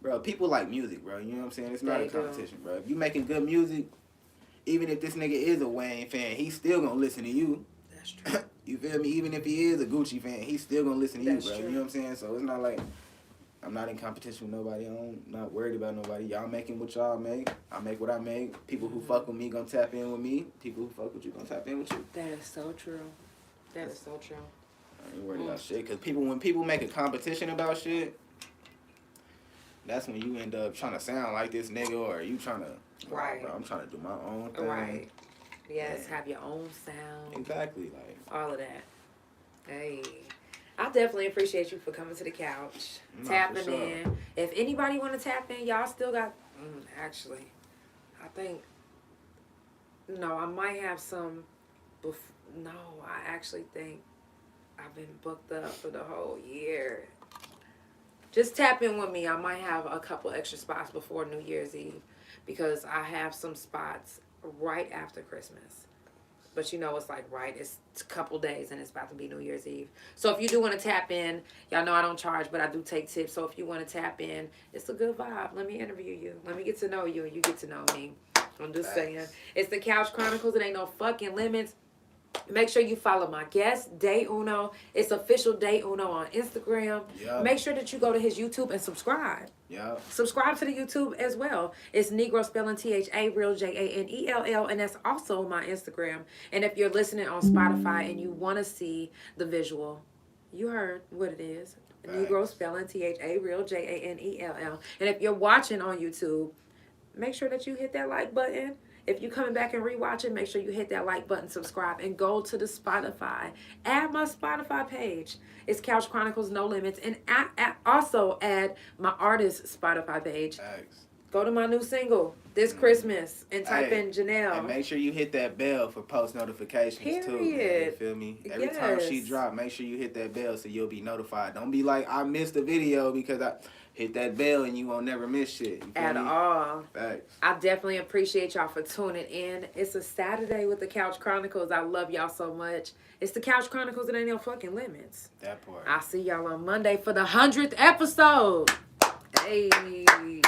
bro, people like music, bro. You know what I'm saying? It's not a competition, bro. If you making good music, even if this nigga is a Wayne fan, he's still gonna listen to you. That's true. You feel me? Even if he is a Gucci fan, he's still gonna listen to you, bro. True. You know what I'm saying? So it's not like I'm not in competition with nobody. I'm not worried about nobody. Y'all making what y'all make. I make what I make. People who fuck with me gonna tap in with me. People who fuck with you gonna tap in with you. That is so true. That is so true. I ain't worried about shit. Cause when people make a competition about shit, that's when you end up trying to sound like this nigga, or you trying to, Right. Bro, I'm trying to do my own thing. Right. Yes, Yeah. have your own sound. Exactly, like All of that. Hey. I definitely appreciate you for coming to the couch, No, tapping for sure. in. If anybody want to tap in, y'all still got, actually, I think, no, I might have some, no, I actually think I've been booked up for the whole year. Just tap in with me. I might have a couple extra spots before New Year's Eve because I have some spots right after Christmas. But you know, it's like, it's a couple days and it's about to be New Year's Eve. So if you do want to tap in, y'all know I don't charge, but I do take tips. So if you want to tap in, it's a good vibe. Let me interview you. Let me get to know you and you get to know me. I'm just saying. It's the Couch Chronicles. It ain't no fucking limits. Make sure you follow my guest, DaeUno. It's official DaeUno on Instagram. Yep. Make sure that you go to his YouTube and subscribe. yeah. Subscribe to the YouTube as well. It's Negro spelling THA real JANELL, and that's also my Instagram. And if you're listening on Spotify and you want to see the visual, you heard what it is. Negro spelling THA real JANELL. And if you're watching on YouTube, make sure that you hit that like button. If you're coming back and rewatching, make sure you hit that like button, subscribe, and go to the Spotify. Add my Spotify page. It's Couch Chronicles No Limits. And also add my artist Spotify page. Thanks. Go to my new single this Christmas and type in Janelle. And make sure you hit that bell for post notifications too. Man, you Period. feel me? Every time she drop, make sure you hit that bell so you'll be notified. Don't be like, I missed a video because I hit that bell and you won't never miss shit. You feel At me? all. Thanks. I definitely appreciate y'all for tuning in. It's a Saturday with the Couch Chronicles. I love y'all so much. It's the Couch Chronicles. It ain't no fucking limits. That part. I'll see y'all on Monday for the 100th episode. Hey.